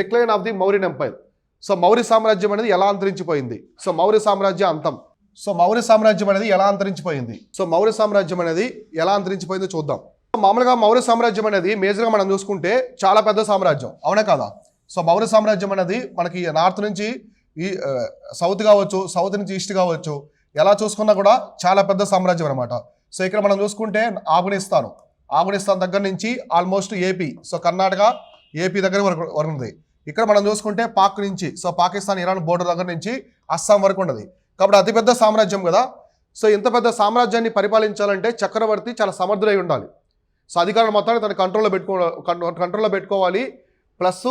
Decline of the Mauryan empire. So Maurya సామ్రాజ్యం అనేది ఎలా అంతరించిపోయింది, సో మౌర్య సామ్రాజ్య అంతం. సో మౌర్య సామ్రాజ్యం అనేది ఎలా అంతరించిపోయింది, సో మౌర్య సామ్రాజ్యం అనేది ఎలా అంతరించిపోయిందో చూద్దాం. మామూలుగా మౌర్య సామ్రాజ్యం అనేది మేజర్గా మనం చూసుకుంటే చాలా పెద్ద సామ్రాజ్యం, అవునా కదా. సో మౌర్య సామ్రాజ్యం అనేది మనకి నార్త్ నుంచి ఈ సౌత్ కావచ్చు, సౌత్ నుంచి ఈస్ట్ కావచ్చు, ఎలా చూసుకున్నా కూడా చాలా పెద్ద సామ్రాజ్యం అనమాట. సో ఇక్కడ మనం చూసుకుంటే ఆఫ్ఘనిస్తాన్ దగ్గర నుంచి almost AP, so Karnataka AP దగ్గర వరకు ఉంది. ఇక్కడ మనం చూసుకుంటే పాక్ నుంచి, సో పాకిస్తాన్ ఇరాన్ బోర్డర్ దగ్గర నుంచి అస్సాం వరకు ఉన్నది. కాబట్టి అతిపెద్ద సామ్రాజ్యం కదా. సో ఇంత పెద్ద సామ్రాజ్యాన్ని పరిపాలించాలంటే చక్రవర్తి చాలా సమర్థుడై ఉండాలి. సో అధికారులు మొత్తాన్ని తన కంట్రోల్లో పెట్టుకోవాలి. ప్లస్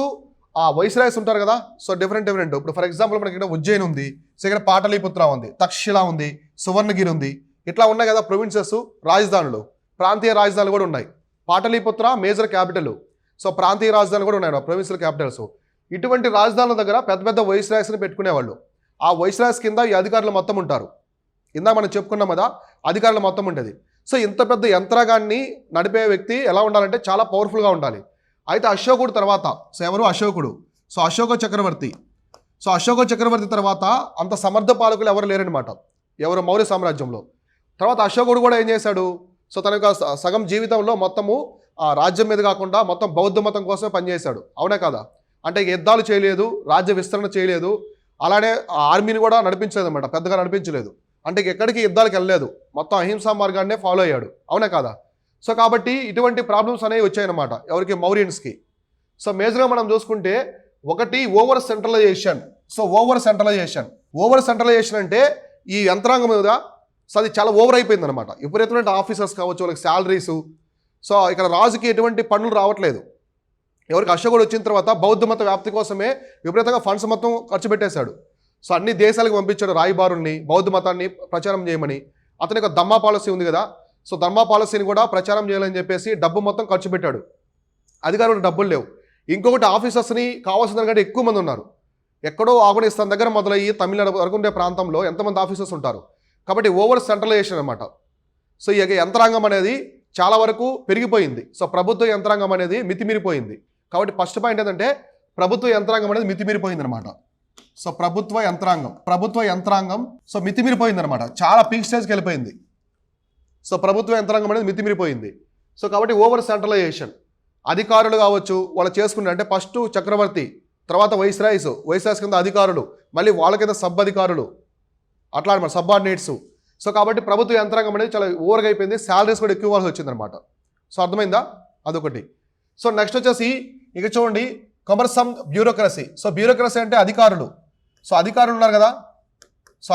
ఆ వైస్రాయ్స్ ఉంటారు కదా, సో డిఫరెంట్. ఇప్పుడు ఫర్ ఎగ్జాంపుల్ మనకి ఇక్కడ ఉజ్జయిన్ ఉంది, సో ఇక్కడ పాటలీపుత్ర ఉంది, తక్షశిల ఉంది, సువర్ణగిరి ఉంది, ఇట్లా ఉన్నాయి కదా ప్రొవిన్సెస్, రాజధానులు, ప్రాంతీయ రాజధానులు కూడా ఉన్నాయి. పాటలీపుత్ర మేజర్ క్యాపిటల్, సో ప్రాంతీయ రాజధానులు కూడా ఉన్నాయి, ప్రొవిన్షియల్ క్యాపిటల్స్. ఇటువంటి రాజధానుల దగ్గర పెద్ద పెద్ద వైస్రాయ్స్ని పెట్టుకునేవాళ్ళు. ఆ వైస్రాయ్స్ కింద ఈ అధికారులు మొత్తం ఉంటారు. ఇందా మనం చెప్పుకున్నాం కదా, అధికారులు మొత్తం ఉంటుంది. సో ఇంత పెద్ద యంత్రాంగాన్ని నడిపే వ్యక్తి ఎలా ఉండాలంటే చాలా పవర్ఫుల్గా ఉండాలి. అయితే అశోకుడు తర్వాత, సో ఎవరు అశోకుడు, సో అశోక చక్రవర్తి తర్వాత అంత సమర్థ పాలకులు ఎవరు లేరనమాట, ఎవరు మౌర్య సామ్రాజ్యంలో. తర్వాత అశోకుడు కూడా ఏం చేశాడు, సో తన యొక్క సగం జీవితంలో మొత్తము ఆ రాజ్యం మీద కాకుండా మొత్తం బౌద్ధ మతం కోసమే పనిచేశాడు, అవునా కదా. అంటే యుద్ధాలు చేయలేదు, రాజ్య విస్తరణ చేయలేదు, అలానే ఆర్మీని కూడా నడిపించలేదు అనమాట, పెద్దగా నడిపించలేదు. అంటే ఎక్కడికి యుద్ధాలకు వెళ్ళలేదు, మొత్తం అహింసా మార్గాన్నే ఫాలో అయ్యాడు, అవునా కదా. సో కాబట్టి ఇటువంటి ప్రాబ్లమ్స్ అనేవి వచ్చాయన్నమాట ఎవరికి, మౌర్యన్స్కి. సో మేజర్గా మనం చూసుకుంటే ఒకటి over centralisation. So over centralisation అంటే ఈ యంత్రాంగం మీద, సో అది చాలా ఓవర్ అయిపోయింది అనమాట. విపరీతమైన ఆఫీసర్స్ కావచ్చు, వాళ్ళకి శాలరీసు. సో ఇక్కడ రాజుకి ఎటువంటి పన్నులు రావట్లేదు. ఎవరికి అశోకుడు వచ్చిన తర్వాత బౌద్ధ మత వ్యాప్తి కోసమే విపరీతంగా ఫండ్స్ మొత్తం ఖర్చు పెట్టేశాడు. సో అన్ని దేశాలకు పంపించాడు రాయబారుల్ని బౌద్ధ మతాన్ని ప్రచారం చేయమని. అతని యొక్క ధమ్మా పాలసీ ఉంది కదా, సో ధమ్మా పాలసీని కూడా ప్రచారం చేయాలని చెప్పేసి డబ్బు మొత్తం ఖర్చు పెట్టాడు. అధికారులకు డబ్బులు లేవు. ఇంకొకటి ఆఫీసర్స్ని కావాల్సిన దానికంటే ఎక్కువ మంది ఉన్నారు. ఎక్కడో ఆఫ్ఘనిస్తాన్ దగ్గర మొదలయ్యి తమిళనాడు వరకు ఉండే ప్రాంతంలో ఎంతమంది ఆఫీసర్స్ ఉంటారు. కాబట్టి ఓవర్ సెంట్రలైజేషన్ అనమాట. సో ఇక యంత్రాంగం అనేది చాలా వరకు పెరిగిపోయింది. సో ప్రభుత్వ యంత్రాంగం అనేది మితిమీరిపోయింది. కాబట్టి ఫస్ట్ పాయింట్ ఏంటంటే ప్రభుత్వ యంత్రాంగం అనేది మితిమీరిపోయింది అనమాట. సో ప్రభుత్వ యంత్రాంగం సో మితిమీరిపోయింది అనమాట, చాలా పీక్ స్టేజ్కి వెళ్ళిపోయింది. సో ప్రభుత్వ యంత్రాంగం అనేది మితిమీరిపోయింది. సో కాబట్టి ఓవర్ సెంట్రలైజేషన్, అధికారులు కావచ్చు వాళ్ళు చేసుకుంటే, అంటే ఫస్ట్ చక్రవర్తి, తర్వాత వైస్రాయ్స్ కింద అధికారులు, మళ్ళీ వాళ్ళ కింద సబ్ అధికారులు, అట్లా అనమాట, సబార్డినేట్స్. సో కాబట్టి ప్రభుత్వ యంత్రాంగం అనేది చాలా ఓవర్గా అయిపోయింది, శాలరీస్ కూడా ఎక్కువ ఇవ్వాల్సి వచ్చిందనమాట. సో అర్థమైందా, అదొకటి. సో నెక్స్ట్ వచ్చేసి ఇక చూడండి కమర్సమ్ బ్యూరోక్రసీ. సో బ్యూరోక్రసీ అంటే అధికారులు. సో అధికారులు ఉన్నారు కదా, సో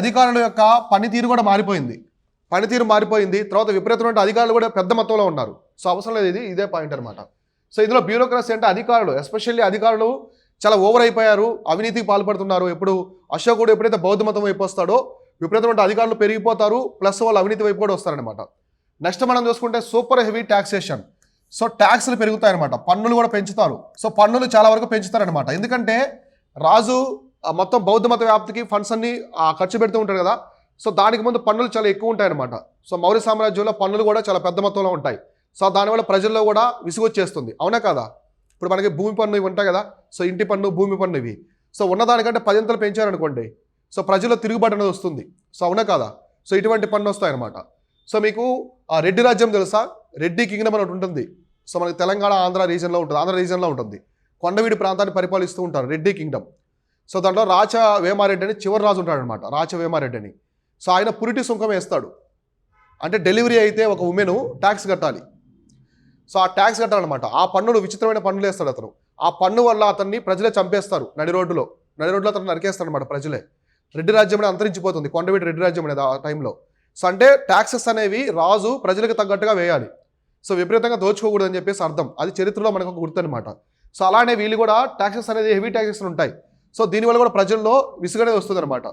అధికారుల యొక్క పనితీరు కూడా మారిపోయింది. తర్వాత విపరీతమైన అధికారులు కూడా పెద్ద మొత్తంలో ఉన్నారు. సో అవసరం లేదు, ఇదే పాయింట్ అనమాట. సో ఇందులో బ్యూరోక్రసీ అంటే అధికారులు, ఎస్పెషల్లీ అధికారులు చాలా ఓవర్ అయిపోయారు, అవినీతికి పాల్పడుతున్నారు. ఎప్పుడు అశోకుడు ఎప్పుడైతే బౌద్ధ మతం వైపు వస్తాడో విపరీతమైన అధికారులు పెరిగిపోతారు, ప్లస్ వాళ్ళు అవినీతి వైపు కూడా వస్తారనమాట. నెక్స్ట్ మనం చూసుకుంటే సూపర్ హెవీ ట్యాక్సేషన్. సో ట్యాక్స్లు పెరుగుతాయన్నమాట, పన్నులు కూడా పెంచుతారు. సో పన్నులు చాలా వరకు పెంచుతారనమాట. ఎందుకంటే రాజు మొత్తం బౌద్ధ మత వ్యాప్తికి ఫండ్స్ అన్ని ఖర్చు పెడుతూ ఉంటారు కదా. సో దానికి ముందు పన్నులు చాలా ఎక్కువ ఉంటాయన్నమాట. సో మౌర్య సామ్రాజ్యంలో పన్నులు కూడా చాలా పెద్ద మొత్తంలో ఉంటాయి. సో దానివల్ల ప్రజల్లో కూడా విసుగొచ్చేస్తుంది, అవునా కదా. ఇప్పుడు మనకి భూమి పన్ను ఇవి ఉంటాయి కదా, సో ఇంటి పన్ను, భూమి పన్ను ఇవి. సో ఉన్నదానికంటే 10 అంతలు పెంచారనుకోండి, సో ప్రజల్లో తిరుగుబాటు అనేది వస్తుంది. సో అవునా కదా. సో ఇటువంటి పన్ను వస్తాయన్నమాట. సో మీకు రెడ్డి రాజ్యం తెలుసా, రెడ్డి కింగ్డమ్ అని ఒకటి ఉంటుంది. సో మనకి తెలంగాణ ఆంధ్ర రీజన్లో ఉంటుంది. కొండవీడి ప్రాంతాన్ని పరిపాలిస్తూ ఉంటారు, రెడ్డి కింగ్డమ్. సో దాంట్లో రాచ వేమారెడ్డి అని చివరి రాజు ఉంటాడనమాట, రాచ వేమారెడ్డి అని. సో ఆయన పురిటి సుంకం వేస్తాడు. అంటే డెలివరీ అయితే ఒక ఉమెను ట్యాక్స్ కట్టాలి. సో ఆ ట్యాక్స్ కట్టాలన్నమాట. ఆ పన్నులు విచిత్రమైన పన్నులు వేస్తాడు అతను. ఆ పన్ను వల్ల అతన్ని ప్రజలే చంపేస్తారు, నడి రోడ్డులో అతను నరికేస్తాడు అనమాట ప్రజలే. రెడ్డి రాజ్యం అనేది అంతరించిపోతుంది, కొండవీడి రెడ్డి రాజ్యం అనేది ఆ టైంలో. సో అంటే ట్యాక్సెస్ అనేవి రాజు ప్రజలకు తగ్గట్టుగా వేయాలి. సో విపరీతంగా దోచుకోకూడదని చెప్పేసి అర్థం. అది చరిత్రలో మనకు ఒక గుర్తు అనమాట. సో అలానే వీళ్ళు కూడా ట్యాక్సెస్ అనేది హెవీ ట్యాక్సెస్ ఉంటాయి. సో దీనివల్ల కూడా ప్రజల్లో విసుగనేది వస్తుంది అనమాట.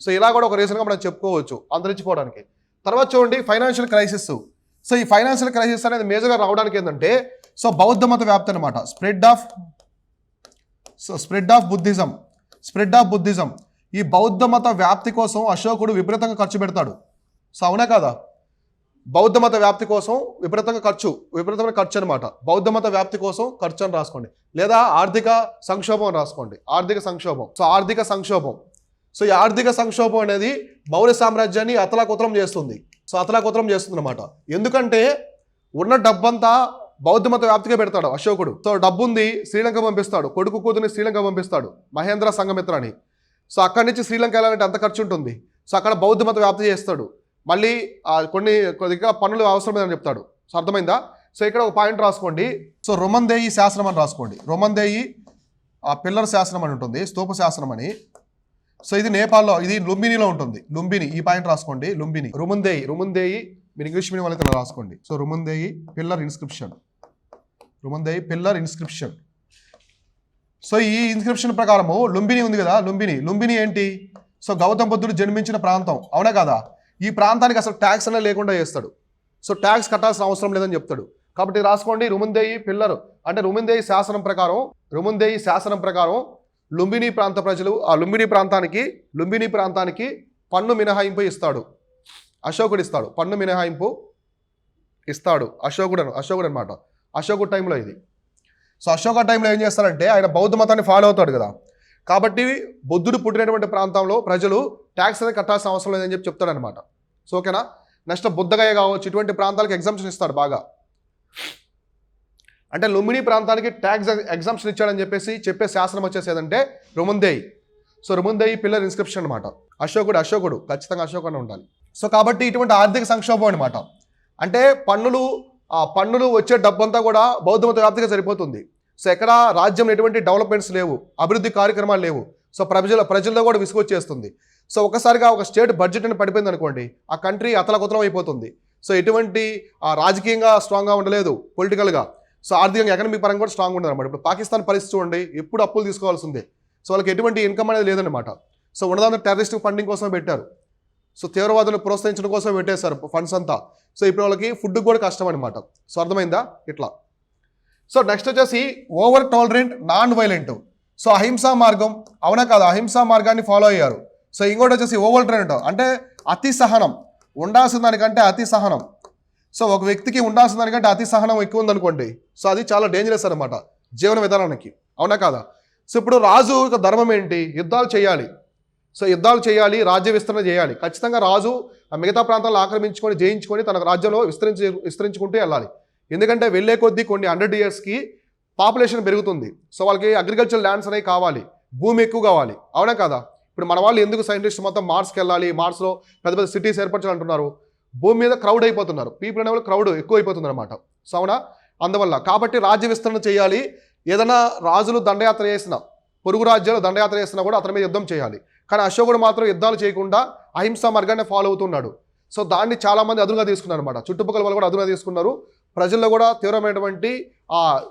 సో ఇలా కూడా ఒక రీజన్గా మనం చెప్పుకోవచ్చు అంతరించిపోవడానికి. తర్వాత చూడండి ఫైనాన్షియల్ క్రైసిస్. సో ఈ ఫైనాన్షియల్ క్రైసిస్ అనేది మేజర్గా రావడానికి ఏంటంటే, సో బౌద్ధ మత వ్యాప్తి అనమాట, స్ప్రెడ్ ఆఫ్ బుద్ధిజం. ఈ బౌద్ధ మత వ్యాప్తి కోసం అశోకుడు విపరీతంగా ఖర్చు పెడతాడు. సో అవునా కదా, బౌద్ధ మత వ్యాప్తి కోసం విపరీతమైన ఖర్చు అనమాట. బౌద్ధ మత వ్యాప్తి కోసం ఖర్చు అని రాసుకోండి, లేదా ఆర్థిక సంక్షోభం రాసుకోండి. ఆర్థిక సంక్షోభం. సో ఈ ఆర్థిక సంక్షోభం అనేది మౌర్య సామ్రాజ్యాన్ని అతలాకుతలం చేస్తుంది. అనమాట. ఎందుకంటే ఉన్న డబ్బంతా బౌద్ధ మత వ్యాప్తిగా పెడతాడు అశోకుడు. సో డబ్బు ఉంది, శ్రీలంక పంపిస్తాడు, కొడుకు కూతుని శ్రీలంక పంపిస్తాడు, మహేంద్ర సంఘమిత్ర అని. సో అక్కడి నుంచి శ్రీలంక వెళ్ళాలంటే అంత ఖర్చు ఉంటుంది. సో అక్కడ బౌద్ధ మత వ్యాప్తి చేస్తాడు. మళ్ళీ కొద్దిగా పన్నులు అవసరమని చెప్తాడు. సో అర్థమైందా? సో ఇక్కడ ఒక పాయింట్ రాసుకోండి. సో రొమందేయి శాసనం అని రాసుకోండి. రొమందేయి పిల్లర్ శాసనం అని ఉంటుంది, స్తూప శాసనం అని. సో ఇది నేపాల్లో, ఇది లుంబినిలో ఉంటుంది. లుంబిని, ఈ పాయింట్ రాసుకోండి. లుంబిని, రుముందేయి మీరు ఇంగ్లీష్ మీడియం వాళ్ళకి రాసుకోండి. So Rummindei pillar inscription. So ఈ ఇన్స్క్రిప్షన్ ప్రకారము లుంబిని ఉంది కదా, లుంబిని ఏంటి? సో గౌతమ బుద్ధుడు జన్మించిన ప్రాంతం, అవునా కదా? ఈ ప్రాంతానికి అసలు ట్యాక్స్ అనేది లేకుండా చేస్తాడు. సో ట్యాక్స్ కట్టాల్సిన అవసరం లేదని చెప్తాడు. కాబట్టి రాసుకోండి రుముందేయి పిల్లర్ అంటే రుముందేయి శాసనం ప్రకారం లుంబిని ప్రాంత ప్రజలు ఆ లుంబిని ప్రాంతానికి పన్ను మినహాయింపు ఇస్తాడు. అశోకుడు ఇస్తాడు, పన్ను మినహాయింపు ఇస్తాడు. అశోకుడు అనమాట. అశోకుడు టైంలో ఇది. సో అశోక టైంలో ఏం చేస్తారంటే ఆయన బౌద్ధ మతాన్ని ఫాలో అవుతాడు కదా, కాబట్టి బుద్ధుడు పుట్టినటువంటి ప్రాంతంలో ప్రజలు ట్యాక్స్ అనేది కట్టాల్సిన అవసరం లేదని చెప్తాడు అనమాట. సో ఓకేనా? నెక్స్ట్ బుద్ధగయ కావచ్చు, ఇటువంటి ప్రాంతాలకు ఎగ్జామ్షన్ ఇస్తాడు బాగా. అంటే లుంబిని ప్రాంతానికి ట్యాక్స్ ఎగ్జామ్షన్ ఇచ్చాడని చెప్పే శాసనం వచ్చేసి ఏదంటే రుముందేయి. సో రుముందేయి పిల్లర్ ఇన్స్క్రిప్షన్ అనమాట. అశోకుడు ఖచ్చితంగా అశోకుడు ఉండాలి. సో కాబట్టి ఇటువంటి ఆర్థిక సంక్షోభం అనమాట. అంటే పన్నులు వచ్చే డబ్బంతా కూడా బౌద్ధ మత వ్యాప్తిగా సరిపోతుంది. సో ఎక్కడ రాజ్యంలో ఎటువంటి డెవలప్మెంట్స్ లేవు, అభివృద్ధి కార్యక్రమాలు లేవు. సో ప్రజల్లో కూడా విసుగొచ్చేస్తుంది. సో ఒకసారిగా ఒక స్టేట్ బడ్జెట్ అని పడిపోయింది అనుకోండి, ఆ కంట్రీ అతలకుతలం అయిపోతుంది. సో ఎటువంటి రాజకీయంగా స్ట్రాంగ్గా ఉండలేదు, పొలిటికల్గా. సో ఆర్థికంగా ఎకనామిక్ పరంగా కూడా స్ట్రాంగ్ ఉండదు అనమాట. ఇప్పుడు పాకిస్తాన్ పరిస్థితి చూడండి, ఎప్పుడు అప్పులు తీసుకోవాల్సిందే. సో వాళ్ళకి ఎటువంటి ఇన్కమ్ అనేది లేదన్నమాట. సో ఉన్నదాన్ని టెర్రరిస్ట్ ఫండింగ్ కోసం పెట్టారు. సో తీవ్రవాదులను ప్రోత్సహించడం కోసం పెట్టేశారు ఫండ్స్ అంతా. సో ఇప్పుడు వాళ్ళకి ఫుడ్ కూడా కష్టం అనమాట. సో అర్థమైందా? ఇట్లా. సో నెక్స్ట్ వచ్చేసి over tolerant, non violent. So అహింసా మార్గం, అవునా కాదు? అహింసా మార్గాన్ని ఫాలో అయ్యారు. సో ఇంకోటి వచ్చేసి ఓవర్ టాలరెంట్ అంటే అతి సహనం. ఉండాల్సిన దానికంటే అతి సహనం. సో ఒక వ్యక్తికి ఉండాల్సిన దానికంటే అతి సహనం ఎక్కువ ఉందనుకోండి, సో అది చాలా డేంజరస్ అనమాట జీవన విధానానికి, అవునా కాదా? సో ఇప్పుడు రాజు యొక్క ధర్మం ఏంటి? యుద్ధాలు చేయాలి. సో యుద్ధాలు చేయాలి, రాజ్య విస్తరణ చేయాలి. ఖచ్చితంగా రాజు మిగతా ప్రాంతాలను ఆక్రమించుకొని జయించుకొని తన రాజ్యంలో విస్తరించుకుంటూ వెళ్ళాలి. ఎందుకంటే వెళ్ళే కొద్దీ కొన్ని 100 yearsకి పాపులేషన్ పెరుగుతుంది. సో వాళ్ళకి అగ్రికల్చర్ ల్యాండ్స్ అనేవి కావాలి, భూమి ఎక్కువ కావాలి, అవునా కదా? ఇప్పుడు మన వాళ్ళు ఎందుకు సైంటిస్ట్ మొత్తం మార్స్కి వెళ్ళాలి, మార్స్లో పెద్ద పెద్ద సిటీస్ ఏర్పరచాలంటున్నారు? భూమి మీద క్రౌడ్ అయిపోతున్నారు, పీపుల్ అనే వాళ్ళు క్రౌడ్ ఎక్కువ అయిపోతుంది అనమాట. సో అవునా? అందువల్ల కాబట్టి రాజ్య విస్తరణ చేయాలి. ఏదైనా రాజులు దండయాత్ర చేసినా, పొరుగు రాజ్యాలు దండయాత్ర చేసినా కూడా అతని మీద యుద్ధం చేయాలి. కానీ అశోకుడు మాత్రం యుద్ధాలు చేయకుండా అహింసా మార్గాన్ని ఫాలో అవుతున్నాడు. సో దాన్ని చాలామంది అదునుగా తీసుకున్నారు అనమాట. చుట్టుపక్కల వాళ్ళు కూడా అదునుగా తీసుకున్నారు. ప్రజల్లో కూడా తీవ్రమైనటువంటి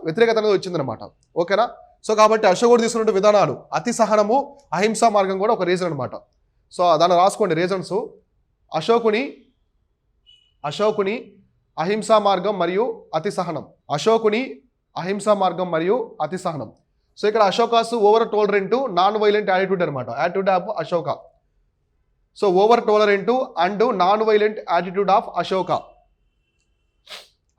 వ్యతిరేకత అనేది వచ్చిందనమాట. ఓకేనా? సో కాబట్టి అశోకుడు తీసుకున్న విధానాలు, అతి సహనము, అహింసా మార్గం కూడా ఒక రీజన్ అనమాట. సో దాన్ని రాసుకోండి రీజన్స్. అశోకుని అహింసా మార్గం మరియు అతి సహనం. అహింసా మార్గం మరియు అతి సహనం. సో ఇక్కడ Ashoka's over tolerant, non violent attitude అనమాట. Attitude of Ashoka. So over tolerant and non violent attitude of Ashoka,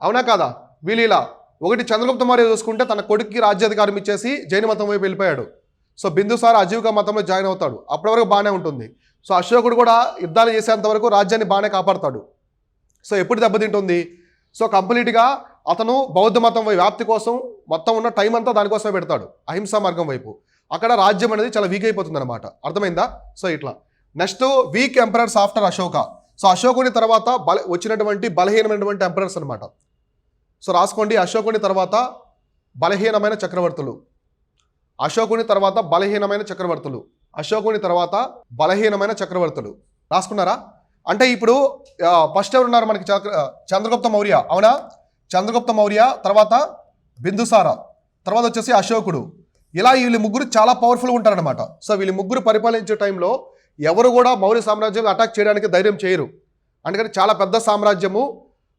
అవునా కాదా? వీళ్ళు ఇలా ఒకటి చంద్రగుప్త మౌర్య చూసుకుంటే తన కొడుక్కి రాజ్యాధికారం ఇచ్చేసి జైన మతం వైపు వెళ్ళిపోయాడు. సో బిందుసార అజీవిక మతంలో జాయిన్ అవుతాడు. అప్పటి వరకు బాగానే ఉంటుంది. సో అశోకుడు కూడా యుద్ధాలు చేసేంత వరకు రాజ్యాన్ని బాగానే కాపాడుతాడు. సో ఎప్పుడు దెబ్బతింటుంది? సో కంప్లీట్గా అతను బౌద్ధ మతం వ్యాప్తి కోసం మొత్తం ఉన్న టైం అంతా దానికోసమే పెడతాడు, అహింసా మార్గం వైపు. అక్కడ రాజ్యం అనేది చాలా వీక్ అయిపోతుంది అనమాట. అర్థమైందా? సో ఇట్లా. Next weak emperors after Ashoka. So అశోకుని తర్వాత వచ్చినటువంటి బలహీనమైనటువంటి ఎంపరర్స్ అనమాట. సో రాసుకోండి, అశోకుని తర్వాత బలహీనమైన చక్రవర్తులు. రాసుకున్నారా? అంటే ఇప్పుడు ఫస్ట్ ఎవరున్నారు మనకి? చంద్రగుప్త మౌర్య, అవునా? చంద్రగుప్త మౌర్య, తర్వాత బిందుసార, తర్వాత వచ్చేసి అశోకుడు. ఇలా వీళ్ళు ముగ్గురు చాలా పవర్ఫుల్గా ఉంటారనమాట. సో వీళ్ళు ముగ్గురు పరిపాలించే టైంలో ఎవరు కూడా మౌర్య సామ్రాజ్యం అటాక్ చేయడానికి ధైర్యం చేయరు. అందుకని చాలా పెద్ద సామ్రాజ్యము.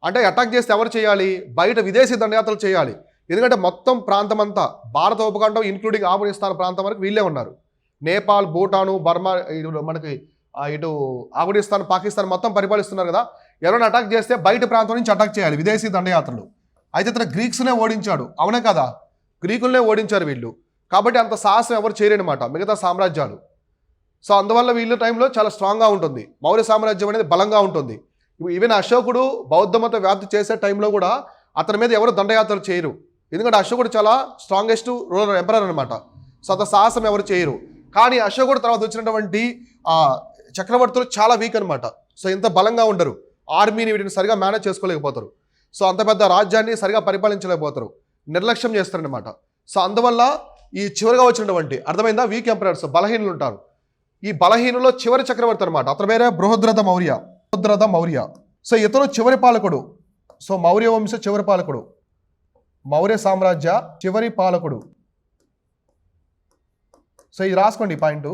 అంటే అటాక్ చేస్తే ఎవరు చేయాలి? బయట విదేశీ దండయాత్రలు చేయాలి. ఎందుకంటే మొత్తం ప్రాంతం అంతా భారత ఉపఖండం ఇంక్లూడింగ్ ఆఫ్ఘనిస్తాన్ ప్రాంతం వరకు వీళ్ళే ఉన్నారు. నేపాల్, భూటాను, బర్మా, మనకి ఇటు ఆఫ్ఘనిస్తాన్, పాకిస్తాన్ మొత్తం పరిపాలిస్తున్నారు కదా. ఎవరైనా అటాక్ చేస్తే బయట ప్రాంతం నుంచి అటాక్ చేయాలి విదేశీ దండయాత్రలు. అయితే ఇతను గ్రీక్స్నే ఓడించాడు, అవునే కదా, గ్రీకులనే ఓడించారు వీళ్ళు. కాబట్టి అంత సాహసం ఎవరు చేయరనమాట మిగతా సామ్రాజ్యాలు. సో అందువల్ల వీళ్ళ టైంలో చాలా స్ట్రాంగ్గా ఉంటుంది, మౌర్య సామ్రాజ్యం అనేది బలంగా ఉంటుంది. ఈవెన్ అశోకుడు బౌద్ధ మత వ్యాప్తి చేసే టైంలో కూడా అతని మీద ఎవరు దండయాత్రలు చేయరు, ఎందుకంటే అశోకుడు చాలా స్ట్రాంగెస్ట్ రూలర్ ఎంపరర్ అనమాట. సో అంత సాహసం ఎవరు చేయరు. కానీ అశోకుడు తర్వాత వచ్చినటువంటి చక్రవర్తులు చాలా వీక్ అనమాట. సో ఇంత బలంగా ఉండరు, ఆర్మీని వీటిని సరిగా మేనేజ్ చేసుకోలేకపోతారు. సో అంత పెద్ద రాజ్యాన్ని సరిగా పరిపాలించలేకపోతారు, నిర్లక్ష్యం చేస్తారనమాట. సో అందువల్ల ఈ చివరిగా వచ్చినటువంటి అర్థమైందా, వీక్ ఎంపరర్స్, బలహీనులు ఉంటారు. ఈ బలహీనులో చివరి చక్రవర్తి అనమాట, అతని పేరే బృహద్రథ మౌర్య. సో ఇతను చివరి పాలకుడు. సో మౌర్య వంశ చివరి పాలకుడు, మౌర్య సామ్రాజ్య చివరి పాలకుడు. సో ఇది రాసుకోండి పాయింట్,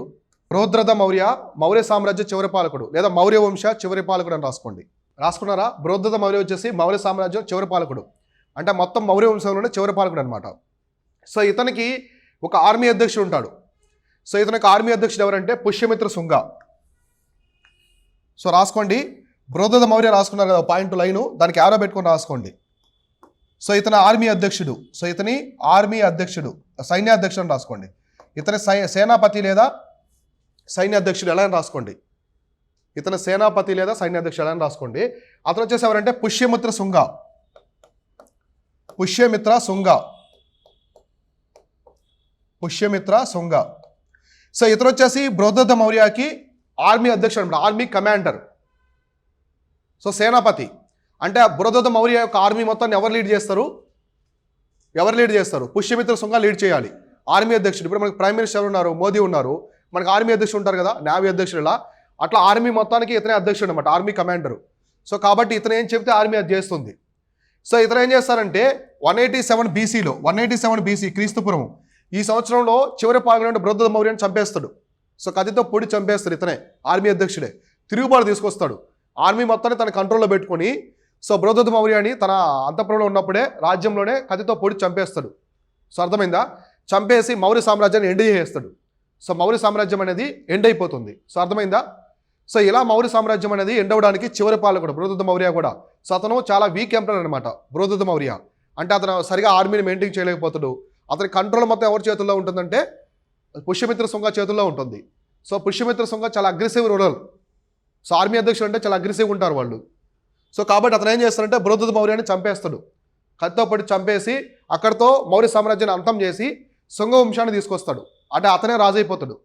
బృహద్రథ మౌర్య సామ్రాజ్య చివరి పాలకుడు లేదా మౌర్య వంశ చివరి పాలకుడు అని రాసుకోండి. రాసుకున్నారా? బృహద్రథ మౌర్య వచ్చేసి మౌర్య సామ్రాజ్యం చివరి పాలకుడు, అంటే మొత్తం మౌర్య వంశంలోనే చివరి పాలకుడు అనమాట. సో ఇతనికి ఒక ఆర్మీ అధ్యక్షుడు ఉంటాడు. సో ఇతనికి ఆర్మీ అధ్యక్షుడు ఎవరంటే పుష్యమిత్ర శుంగ. సో రాసుకోండి, బృహద్రథ మౌర్య రాసుకున్నారు కదా పాయింట్ లైను, దానికి ఆరో పెట్టుకొని రాసుకోండి. సో ఇతని ఆర్మీ అధ్యక్షుడు, సో ఇతని ఆర్మీ అధ్యక్షుడు, సైన్యాధ్యక్షుడు అని రాసుకోండి. ఇతని సేనాపతి లేదా సైన్యాధ్యక్షుడు ఎలా అని రాసుకోండి, ఇతని సేనాపతి లేదా సైన్యాధ్యక్షుడు ఎలా అని రాసుకోండి. అతను వచ్చేసి ఎవరంటే పుష్యమిత్ర శుంగ. సో ఇతను వచ్చేసి బృహద్రథ మౌర్యకి ఆర్మీ అధ్యక్షుడు అనమాట, ఆర్మీ కమాండర్. సో సేనాపతి అంటే బృహద్రథ మౌర్య యొక్క ఆర్మీ మొత్తాన్ని ఎవరు లీడ్ చేస్తారు? పుష్యమిత్ర శుంగ లీడ్ చేయాలి, ఆర్మీ అధ్యక్షుడు. ఇప్పుడు మనకి ప్రైమ్ మినిస్టర్ ఉన్నారు, మోదీ ఉన్నారు, మనకి ఆర్మీ అధ్యక్షుడు ఉంటారు కదా, నేవీ అధ్యక్షుడు. ఇలా అట్లా ఆర్మీ మొత్తానికి ఇతనే అధ్యక్షుడు అనమాట, ఆర్మీ కమాండరు. సో కాబట్టి ఇతను ఏం చెప్తే ఆర్మీ అది చేస్తుంది. సో ఇతను ఏం చేస్తారంటే 187 BC క్రీస్తుపురం ఈ సంవత్సరంలో చివరి పాల్గొనే బృహద్రథ మౌర్యని చంపేస్తాడు. సో కత్తితో పొడి చంపేస్తాడు, ఇతనే ఆర్మీ అధ్యక్షుడే. తిరుగుబాటు తీసుకొస్తాడు, ఆర్మీ మొత్తాన్ని తన కంట్రోల్లో పెట్టుకొని. సో బృహద్రథ మౌర్యని తన అంతఃపురంలో ఉన్నప్పుడే రాజ్యంలోనే కత్తితో పొడి చంపేస్తాడు. సో అర్థమైందా? చంపేసి మౌర్య సామ్రాజ్యాన్ని ఎండ్ చేసేస్తాడు. సో మౌర్య సామ్రాజ్యం అనేది ఎండ్ అయిపోతుంది. సో అర్థమైందా? సో ఇలా మౌర్య సామ్రాజ్యం అనేది ఎండ్ అవ్వడానికి చివరి పాలకుడు బృహద్రథ మౌర్య కూడా. సో అతను చాలా వీక్ ఎంపరర్ అనమాట బృహద్రథ మౌర్య. అంటే అతను సరిగా ఆర్మీని మెయింటైన్ చేయలేకపోతాడు. అతని కంట్రోల్ మొత్తం ఎవరి చేతుల్లో ఉంటుందంటే పుష్యమిత్ర శుంగ చేతుల్లో ఉంటుంది. సో పుష్యమిత్ర శుంగ చాలా అగ్రెసివ్ రూరల్. సో ఆర్మీ అధ్యక్షుడు అంటే చాలా అగ్రెసివ్ ఉంటారు వాళ్ళు. సో కాబట్టి అతను ఏం చేస్తాడంటే బృహద్రథ మౌర్యాన్ని చంపేస్తాడు, కత్తితో పడి చంపేసి అక్కడితో మౌర్య సామ్రాజ్యాన్ని అంతం చేసి శుంగ వంశాన్ని తీసుకొస్తాడు. అంటే అతనే రాజు అయిపోతాడు.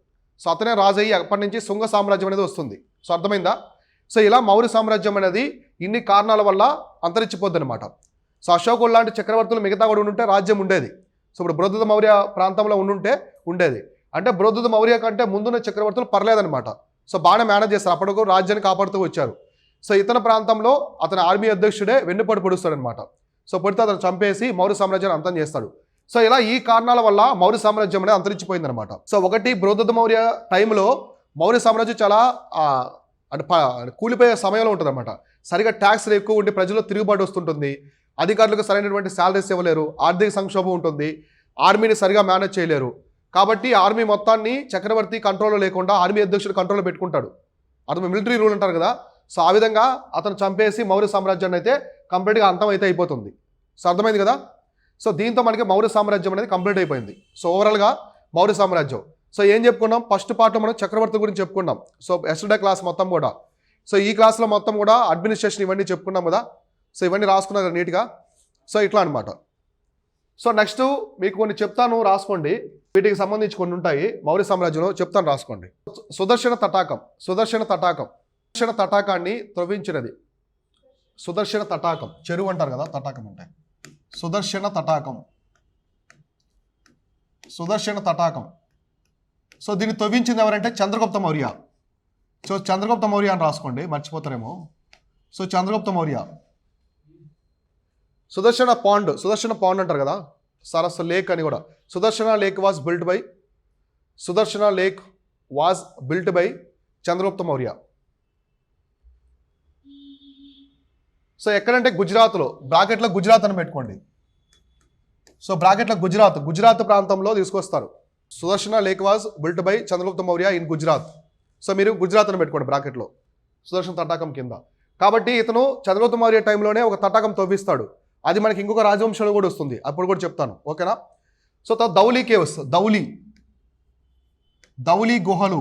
సో అతనే రాజు అయ్యి అప్పటి నుంచి శుంగ సామ్రాజ్యం అనేది వస్తుంది. సో అర్థమైందా? సో ఇలా మౌర్య సామ్రాజ్యం అనేది ఇన్ని కారణాల వల్ల అంతరించిపోద్ది అనమాట. సో అశోకుడు లాంటి చక్రవర్తులు మిగతా కూడా ఉండుంటే రాజ్యం ఉండేది. సో ఇప్పుడు బృహద్రథ మౌర్య ప్రాంతంలో ఉండేది. అంటే బృహద్రథ మౌర్య కంటే ముందున్న చక్రవర్తులు పర్లేదనమాట. సో బాగానే మేనేజ్ చేస్తారు, అప్పటికు రాజ్యాన్ని కాపాడుతూ వచ్చారు. సో ఇతర ప్రాంతంలో అతని ఆర్మీ అధ్యక్షుడే వెన్నుపోటు పొడుస్తాడు అనమాట. సో పొడితే అతను చంపేసి మౌర్య సామ్రాజ్యాన్ని అంతం చేస్తాడు. సో ఇలా ఈ కారణాల వల్ల మౌర్య సామ్రాజ్యం అనేది అంతరించిపోయింది అనమాట. సో ఒకటి, బృహద్రథ మౌర్య టైంలో మౌర్య సామ్రాజ్యం చాలా అంటే కూలిపోయే సమయంలో ఉంటుంది అనమాట. సరిగా ట్యాక్స్లు ఎక్కువ ఉండి ప్రజల్లో తిరుగుబాటు వస్తుంటుంది, అధికారులకు సరైనటువంటి శాలరీస్ ఇవ్వలేరు, ఆర్థిక సంక్షోభం ఉంటుంది, ఆర్మీని సరిగా మేనేజ్ చేయలేరు. కాబట్టి ఆర్మీ మొత్తాన్ని చక్రవర్తి కంట్రోల్లో లేకుండా ఆర్మీ అధ్యక్షుడు కంట్రోల్లో పెట్టుకుంటాడు. అతను మిలిటరీ రూల్ అంటారు కదా. సో ఆ విధంగా అతను చంపేసి మౌర్య సామ్రాజ్యాన్ని అయితే కంప్లీట్గా అంతం అయితే అయిపోతుంది. సో అర్థమైంది కదా. సో దీంతో మనకి మౌర్య సామ్రాజ్యం అనేది కంప్లీట్ అయిపోయింది. సో ఓవరాల్గా మౌర్య సామ్రాజ్యం. సో ఏం చెప్పుకున్నాం, ఫస్ట్ పార్ట్లో మనం చక్రవర్తి గురించి చెప్పుకున్నాం. సో ఎస్టర్డే క్లాస్ మొత్తం కూడా, సో ఈ క్లాస్లో మొత్తం కూడా అడ్మినిస్ట్రేషన్ ఇవన్నీ చెప్పుకున్నాం కదా. సో ఇవన్నీ రాసుకున్నారు కదా నీట్గా. సో ఇట్లా అనమాట. సో నెక్స్ట్ మీకు కొన్ని చెప్తాను, రాసుకోండి. వీటికి సంబంధించి కొన్ని ఉంటాయి మౌర్య సామ్రాజ్యంలో, చెప్తాను, రాసుకోండి. సుదర్శన తటాకాన్ని త్రవ్వించినది. సుదర్శన తటాకం, చెరువు అంటారు కదా, తటాకం అంటే సుదర్శన తటాకం. సో దీన్ని తవ్వించింది ఎవరంటే చంద్రగుప్త మౌర్య. సో చంద్రగుప్త మౌర్య అని రాసుకోండి, మర్చిపోతారేమో. సో చంద్రగుప్త మౌర్య. సుదర్శన పాండ్ అంటారు కదా, సరస్సు లేక్ అని కూడా. Sudarshana lake was built by Chandragupta Maurya. So ఎక్కడంటే గుజరాత్లో, బ్రాకెట్లో గుజరాత్ అని పెట్టుకోండి. సో బ్రాకెట్లో గుజరాత్ ప్రాంతంలో తీసుకొస్తారు. Sudarshana lake was built by Chandragupta Maurya in Gujarat. So మీరు గుజరాత్ అని పెట్టుకోండి బ్రాకెట్లో, సుదర్శన తటాకం కింద. కాబట్టి ఇతను చంద్రగుప్త మౌర్య టైంలోనే ఒక తటాకం తవ్విస్తాడు. అది మనకి ఇంకొక రాజవంశంలో కూడా వస్తుంది, అప్పుడు కూడా చెప్తాను, ఓకేనా. సో తర్వాత ధౌలి కేవ్స్, ధౌలి గుహలు.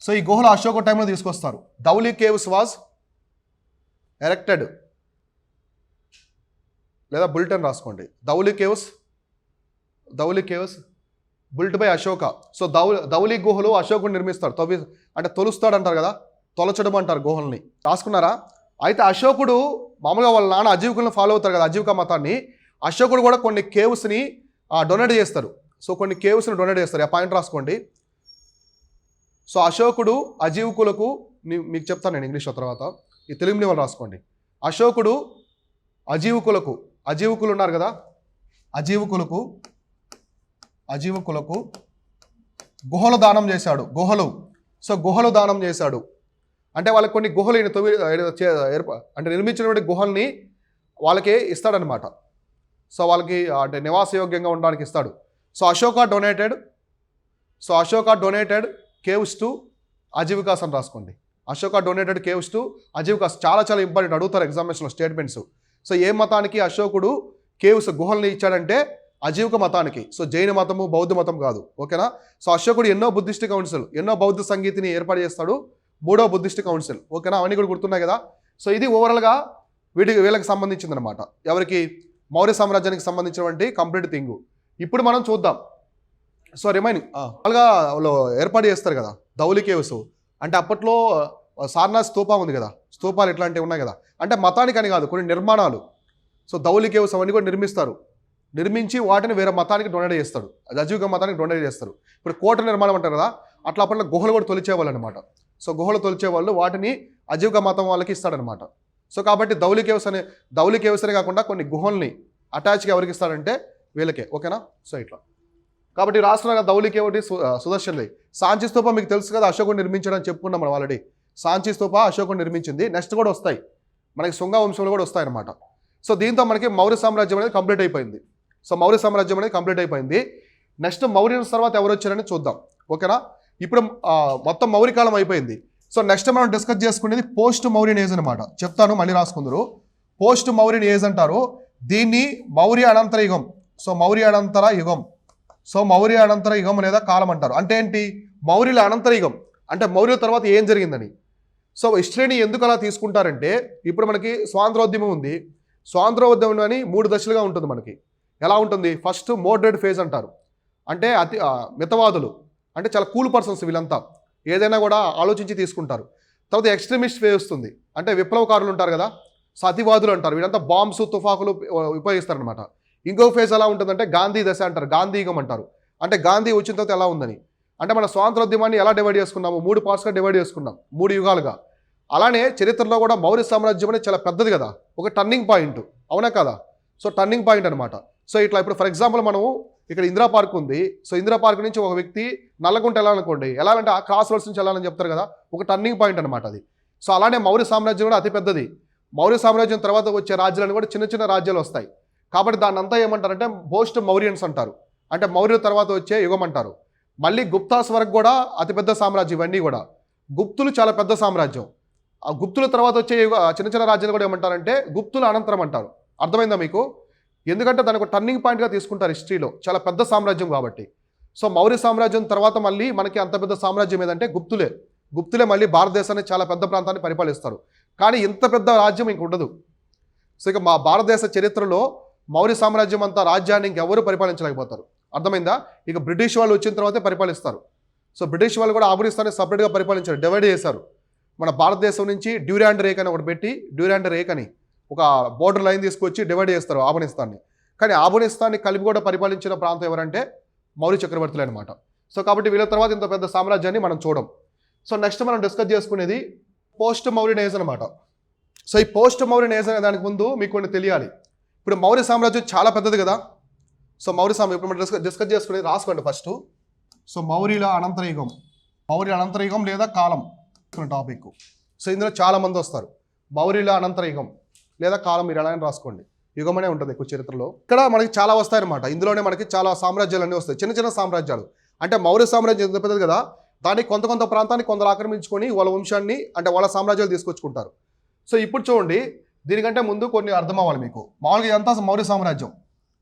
సో ఈ గుహలు అశోక టైంలో తీసుకొస్తారు. ధౌలి కేవ్స్ వాజ్ ఎరెక్టెడ్, లేదా బుల్టన్ రాసుకోండి. Dhauli caves బుల్ట్ by Ashoka. So Dhauli గుహలు అశోకుడు నిర్మిస్తాడు, అంటే తొలుస్తాడు అంటారు కదా, తొలచడం అంటారు గుహల్ని. రాసుకున్నారా? అయితే అశోకుడు మామూలుగా వాళ్ళ నాన్న అజీవికులను ఫాలో అవుతారు కదా, అజీవిక మతాన్ని. అశోకుడు కూడా కొన్ని కేవ్స్ని డొనేట్ చేస్తారు. సో కొన్ని కేవ్స్ని డొనేట్ చేస్తారు, ఆ పాయింట్ రాసుకోండి. సో అశోకుడు అజీవికులకు, మీకు చెప్తాను నేను ఇంగ్లీష్లో తర్వాత, ఈ తెలుగుని వాళ్ళు రాసుకోండి. అశోకుడు అజీవికులు ఉన్నారు కదా, అజీవికులకు గుహలు దానం చేశాడు. సో గుహలు దానం చేశాడు అంటే వాళ్ళకి కొన్ని గుహలు అంటే నిర్మించినటువంటి గుహల్ని వాళ్ళకి ఇస్తాడనమాట. సో వాళ్ళకి అంటే నివాసయోగ్యంగా ఉండడానికి ఇస్తాడు. So Ashoka donated caves to Ajivikas అని రాసుకోండి. Ashoka donated caves to Ajivikas. చాలా ఇంపార్టెంట్, అడుగుతారు ఎగ్జామినేషన్లో స్టేట్మెంట్స్. సో ఏ మతానికి అశోకుడు కేవ్స్ గుహల్ని ఇచ్చాడంటే అజీవిక మతానికి. సో జైన మతము, బౌద్ధ మతం కాదు, ఓకేనా. సో అశోకుడు ఎన్నో బుద్ధిస్ట్ కౌన్సిల్, ఎన్నో బౌద్ధ సంగీతిని ఏర్పాటు చేస్తాడు, 3వ బుద్ధిస్ట్ కౌన్సిల్, ఓకేనా. అవన్నీ కూడా గుర్తున్నాయి కదా. సో ఇది ఓవరాల్గా వీళ్ళకి సంబంధించింది అనమాట. ఎవరికి? మౌర్య సామ్రాజ్యానికి సంబంధించినటువంటి కంప్లీట్ థింగ్. ఇప్పుడు మనం చూద్దాం. సో రిమైనింగ్ వాళ్ళగా వాళ్ళు ఏర్పాటు చేస్తారు కదా ధౌలి కేవ్స్. అంటే అప్పట్లో సారనాథ్ స్తూపం ఉంది కదా, స్తూపాలు ఇట్లాంటివి ఉన్నాయి కదా, అంటే మతానికి అని కాదు, కొన్ని నిర్మాణాలు. సో ధౌలి కేవ్స్ అవన్నీ కూడా నిర్మించి వాటిని వేరే మతానికి డొనేట్ చేస్తాడు, అజీవిక మతానికి డొనేట్ చేస్తారు. ఇప్పుడు కోట నిర్మాణం అంటారు కదా, అట్లా అప్పట్లో గుహలు కూడా తొలిచేవాళ్ళు అనమాట. సో గుహలు తొలిచేవాళ్ళు వాటిని అజీవిక మతం వాళ్ళకి ఇస్తాడనమాట. సో కాబట్టి ధౌలి కేవ్స్ అనే కాకుండా కొన్ని గుహల్ని అటాచ్గా ఎవరికి ఇస్తాడంటే వీళ్ళకే, ఓకేనా. సో ఇట్లా కాబట్టి రాష్ట్రంగా ధౌలి కేవ్ ఒకటి, సుదర్శన్ది. సాంచి స్తూప మీకు తెలుసు కదా, అశోకుడు నిర్మించడం చెప్పుకున్నాం మనం ఆల్రెడీ. సాంచి స్తూప అశోకుడు నిర్మించింది. నెక్స్ట్ కూడా వస్తాయి మనకి, శుంగ వంశంలో కూడా వస్తాయి అనమాట. సో దీంతో మనకి మౌర్య సామ్రాజ్యం అనేది కంప్లీట్ అయిపోయింది. నెక్స్ట్ మౌర్యన్స్ తర్వాత ఎవరు వచ్చారని చూద్దాం, ఓకేనా. ఇప్పుడు మొత్తం మౌర్య కాలం అయిపోయింది. సో నెక్స్ట్ మనం డిస్కస్ చేసుకునేది పోస్ట్ మౌర్యన్ ఏజ్ అనమాట. చెప్తాను, మళ్ళీ రాసుకుందరు. పోస్ట్ మౌర్యన్ ఏజ్ అంటారు దీన్ని. మౌర్య అనంతర యుగం. సో మౌర్య అనంతర యుగం లేదా కాలం అంటారు. అంటే ఏంటి? మౌర్యుల అనంతర యుగం అంటే మౌర్యుల తర్వాత ఏం జరిగిందని. సో హిస్టరీని ఎందుకు అలా తీసుకుంటారంటే, ఇప్పుడు మనకి స్వాతంత్రోద్యమం ఉంది. స్వాతంత్రోద్యమం అని 3 దశలుగా ఉంటుంది మనకి. ఎలా ఉంటుంది? ఫస్ట్ మోడరేట్ ఫేజ్ అంటారు, అంటే మితవాదులు, అంటే చాలా కూల్ పర్సన్స్ వీళ్ళంతా, ఏదైనా కూడా ఆలోచించి తీసుకుంటారు. తర్వాత ఎక్స్ట్రీమిస్ట్ ఫేజ్ వస్తుంది, అంటే విప్లవకారులు ఉంటారు కదా, సతివాదులు అంటారు, వీళ్ళంతా బాంబ్స్ తుఫాకులు ఉపయోగిస్తారనమాట. ఇంకో ఫేజ్ ఎలా ఉంటుందంటే గాంధీ దశ అంటారు, గాంధీ యుగం అంటారు. అంటే గాంధీ వచ్చిన తర్వాత ఎలా ఉందని, అంటే మన స్వాతంత్రోద్యమాన్ని ఎలా డివైడ్ చేసుకున్నాము? 3 పార్ట్స్గా డివైడ్ చేసుకున్నాం, 3 యుగాలుగా. అలానే చరిత్రలో కూడా మౌర్య సామ్రాజ్యం అనేది చాలా పెద్దది కదా, ఒక టర్నింగ్ పాయింట్, అవునా కదా. సో టర్నింగ్ పాయింట్ అనమాట. సో ఇట్లా ఇప్పుడు ఫర్ ఎగ్జాంపుల్ మనము ఇక్కడ ఇందిరా పార్క్ ఉంది. సో ఇందిరా పార్క్ నుంచి ఒక వ్యక్తి నల్లగుంట వెళ్ళాలనుకోండి, ఎలా అంటే ఆ క్రాస్ రోడ్స్ నుంచి వెళ్ళాలని చెప్తారు కదా, ఒక టర్నింగ్ పాయింట్ అనమాట అది. సో అలానే మౌర్య సామ్రాజ్యం కూడా అతిపెద్దది. మౌర్య సామ్రాజ్యం తర్వాత వచ్చే రాజ్యాలను కూడా చిన్న చిన్న రాజ్యాలు వస్తాయి. కాబట్టి దాన్ని అంతా ఏమంటారంటే పోస్ట్ మౌర్యన్స్ అంటారు, అంటే మౌర్యుల తర్వాత వచ్చే యుగం అంటారు. మళ్ళీ గుప్తాస్ వరకు కూడా అతిపెద్ద సామ్రాజ్యం. ఇవన్నీ కూడా గుప్తులు చాలా పెద్ద సామ్రాజ్యం. ఆ గుప్తుల తర్వాత వచ్చే చిన్న చిన్న రాజ్యాలు కూడా ఏమంటారంటే గుప్తుల అనంతరం అంటారు. అర్థమైందా మీకు? ఎందుకంటే దానికి ఒక టర్నింగ్ పాయింట్గా తీసుకుంటారు హిస్టరీలో, చాలా పెద్ద సామ్రాజ్యం కాబట్టి. సో మౌర్య సామ్రాజ్యం తర్వాత మళ్ళీ మనకి అంత పెద్ద సామ్రాజ్యం ఏదంటే గుప్తులే మళ్ళీ భారతదేశాన్ని చాలా పెద్ద ప్రాంతాన్ని పరిపాలిస్తారు. కానీ ఇంత పెద్ద రాజ్యం ఇంక ఉండదు. సో ఇక మా భారతదేశ చరిత్రలో మౌర్య సామ్రాజ్యం అంతా రాజ్యాన్ని ఇంకెవరు పరిపాలించలేకపోతారు. అర్థమైందా? ఇక బ్రిటిష్ వాళ్ళు వచ్చిన తర్వాతే పరిపాలిస్తారు. సో బ్రిటిష్ వాళ్ళు కూడా ఆఫ్ఘనిస్తాన్ని సపరేట్గా పరిపాలించారు, డివైడ్ చేశారు. మన భారతదేశం నుంచి డ్యూరాండ్ రేక్ అని ఒకటి పెట్టి, డ్యూరాండ్ రేక్ అని ఒక బోర్డర్ లైన్ తీసుకొచ్చి డివైడ్ చేస్తారు ఆఫ్ఘనిస్తాన్ని. కానీ ఆఫ్ఘనిస్తాన్ని కలిపి కూడా పరిపాలించిన ప్రాంతం ఎవరంటే మౌర్య చక్రవర్తులు అనమాట. సో కాబట్టి వీళ్ళ తర్వాత ఇంత పెద్ద సామ్రాజ్యాన్ని మనం చూడం. సో నెక్స్ట్ మనం డిస్కస్ చేసుకునేది పోస్ట్ మౌర్యన్ ఏజ్ అనమాట. సో ఈ పోస్ట్ మౌర్యన్ ఏజ్ అనే దానికి ముందు మీకు కొన్ని తెలియాలి. ఇప్పుడు మౌర్య సామ్రాజ్యం చాలా పెద్దది కదా. సో మౌర్య సామ్రాజ్యం ఇప్పుడు మనం డిస్కస్ చేసుకునేది రాసుకోండి ఫస్ట్. సో మౌర్యుల అనంతర యుగం లేదా కాలం టాపిక్. సో ఇందులో చాలా మంది వస్తారు. మౌర్యుల అనంతర యుగం లేదా కాలం మీరు ఎలా అని రాసుకోండి, యుగం అనే ఉంటుంది ఎక్కువ చరిత్రలో. ఇక్కడ మనకి చాలా వస్తాయన్నమాట. ఇందులోనే మనకి చాలా సామ్రాజ్యాలు అన్నీ వస్తాయి, చిన్న చిన్న సామ్రాజ్యాలు. అంటే మౌర్య సామ్రాజ్యం ఎంత పెద్దది కదా, దానికి కొంత కొంత ప్రాంతాన్ని కొందరు ఆక్రమించుకొని వాళ్ళ వంశాన్ని అంటే వాళ్ళ సామ్రాజ్యాలు తీసుకొచ్చుకుంటారు. సో ఇప్పుడు చూడండి, దీనికంటే ముందు కొన్ని అర్థం అవ్వాలి మీకు. మామూలుగా ఇదంతా మౌర్య సామ్రాజ్యం.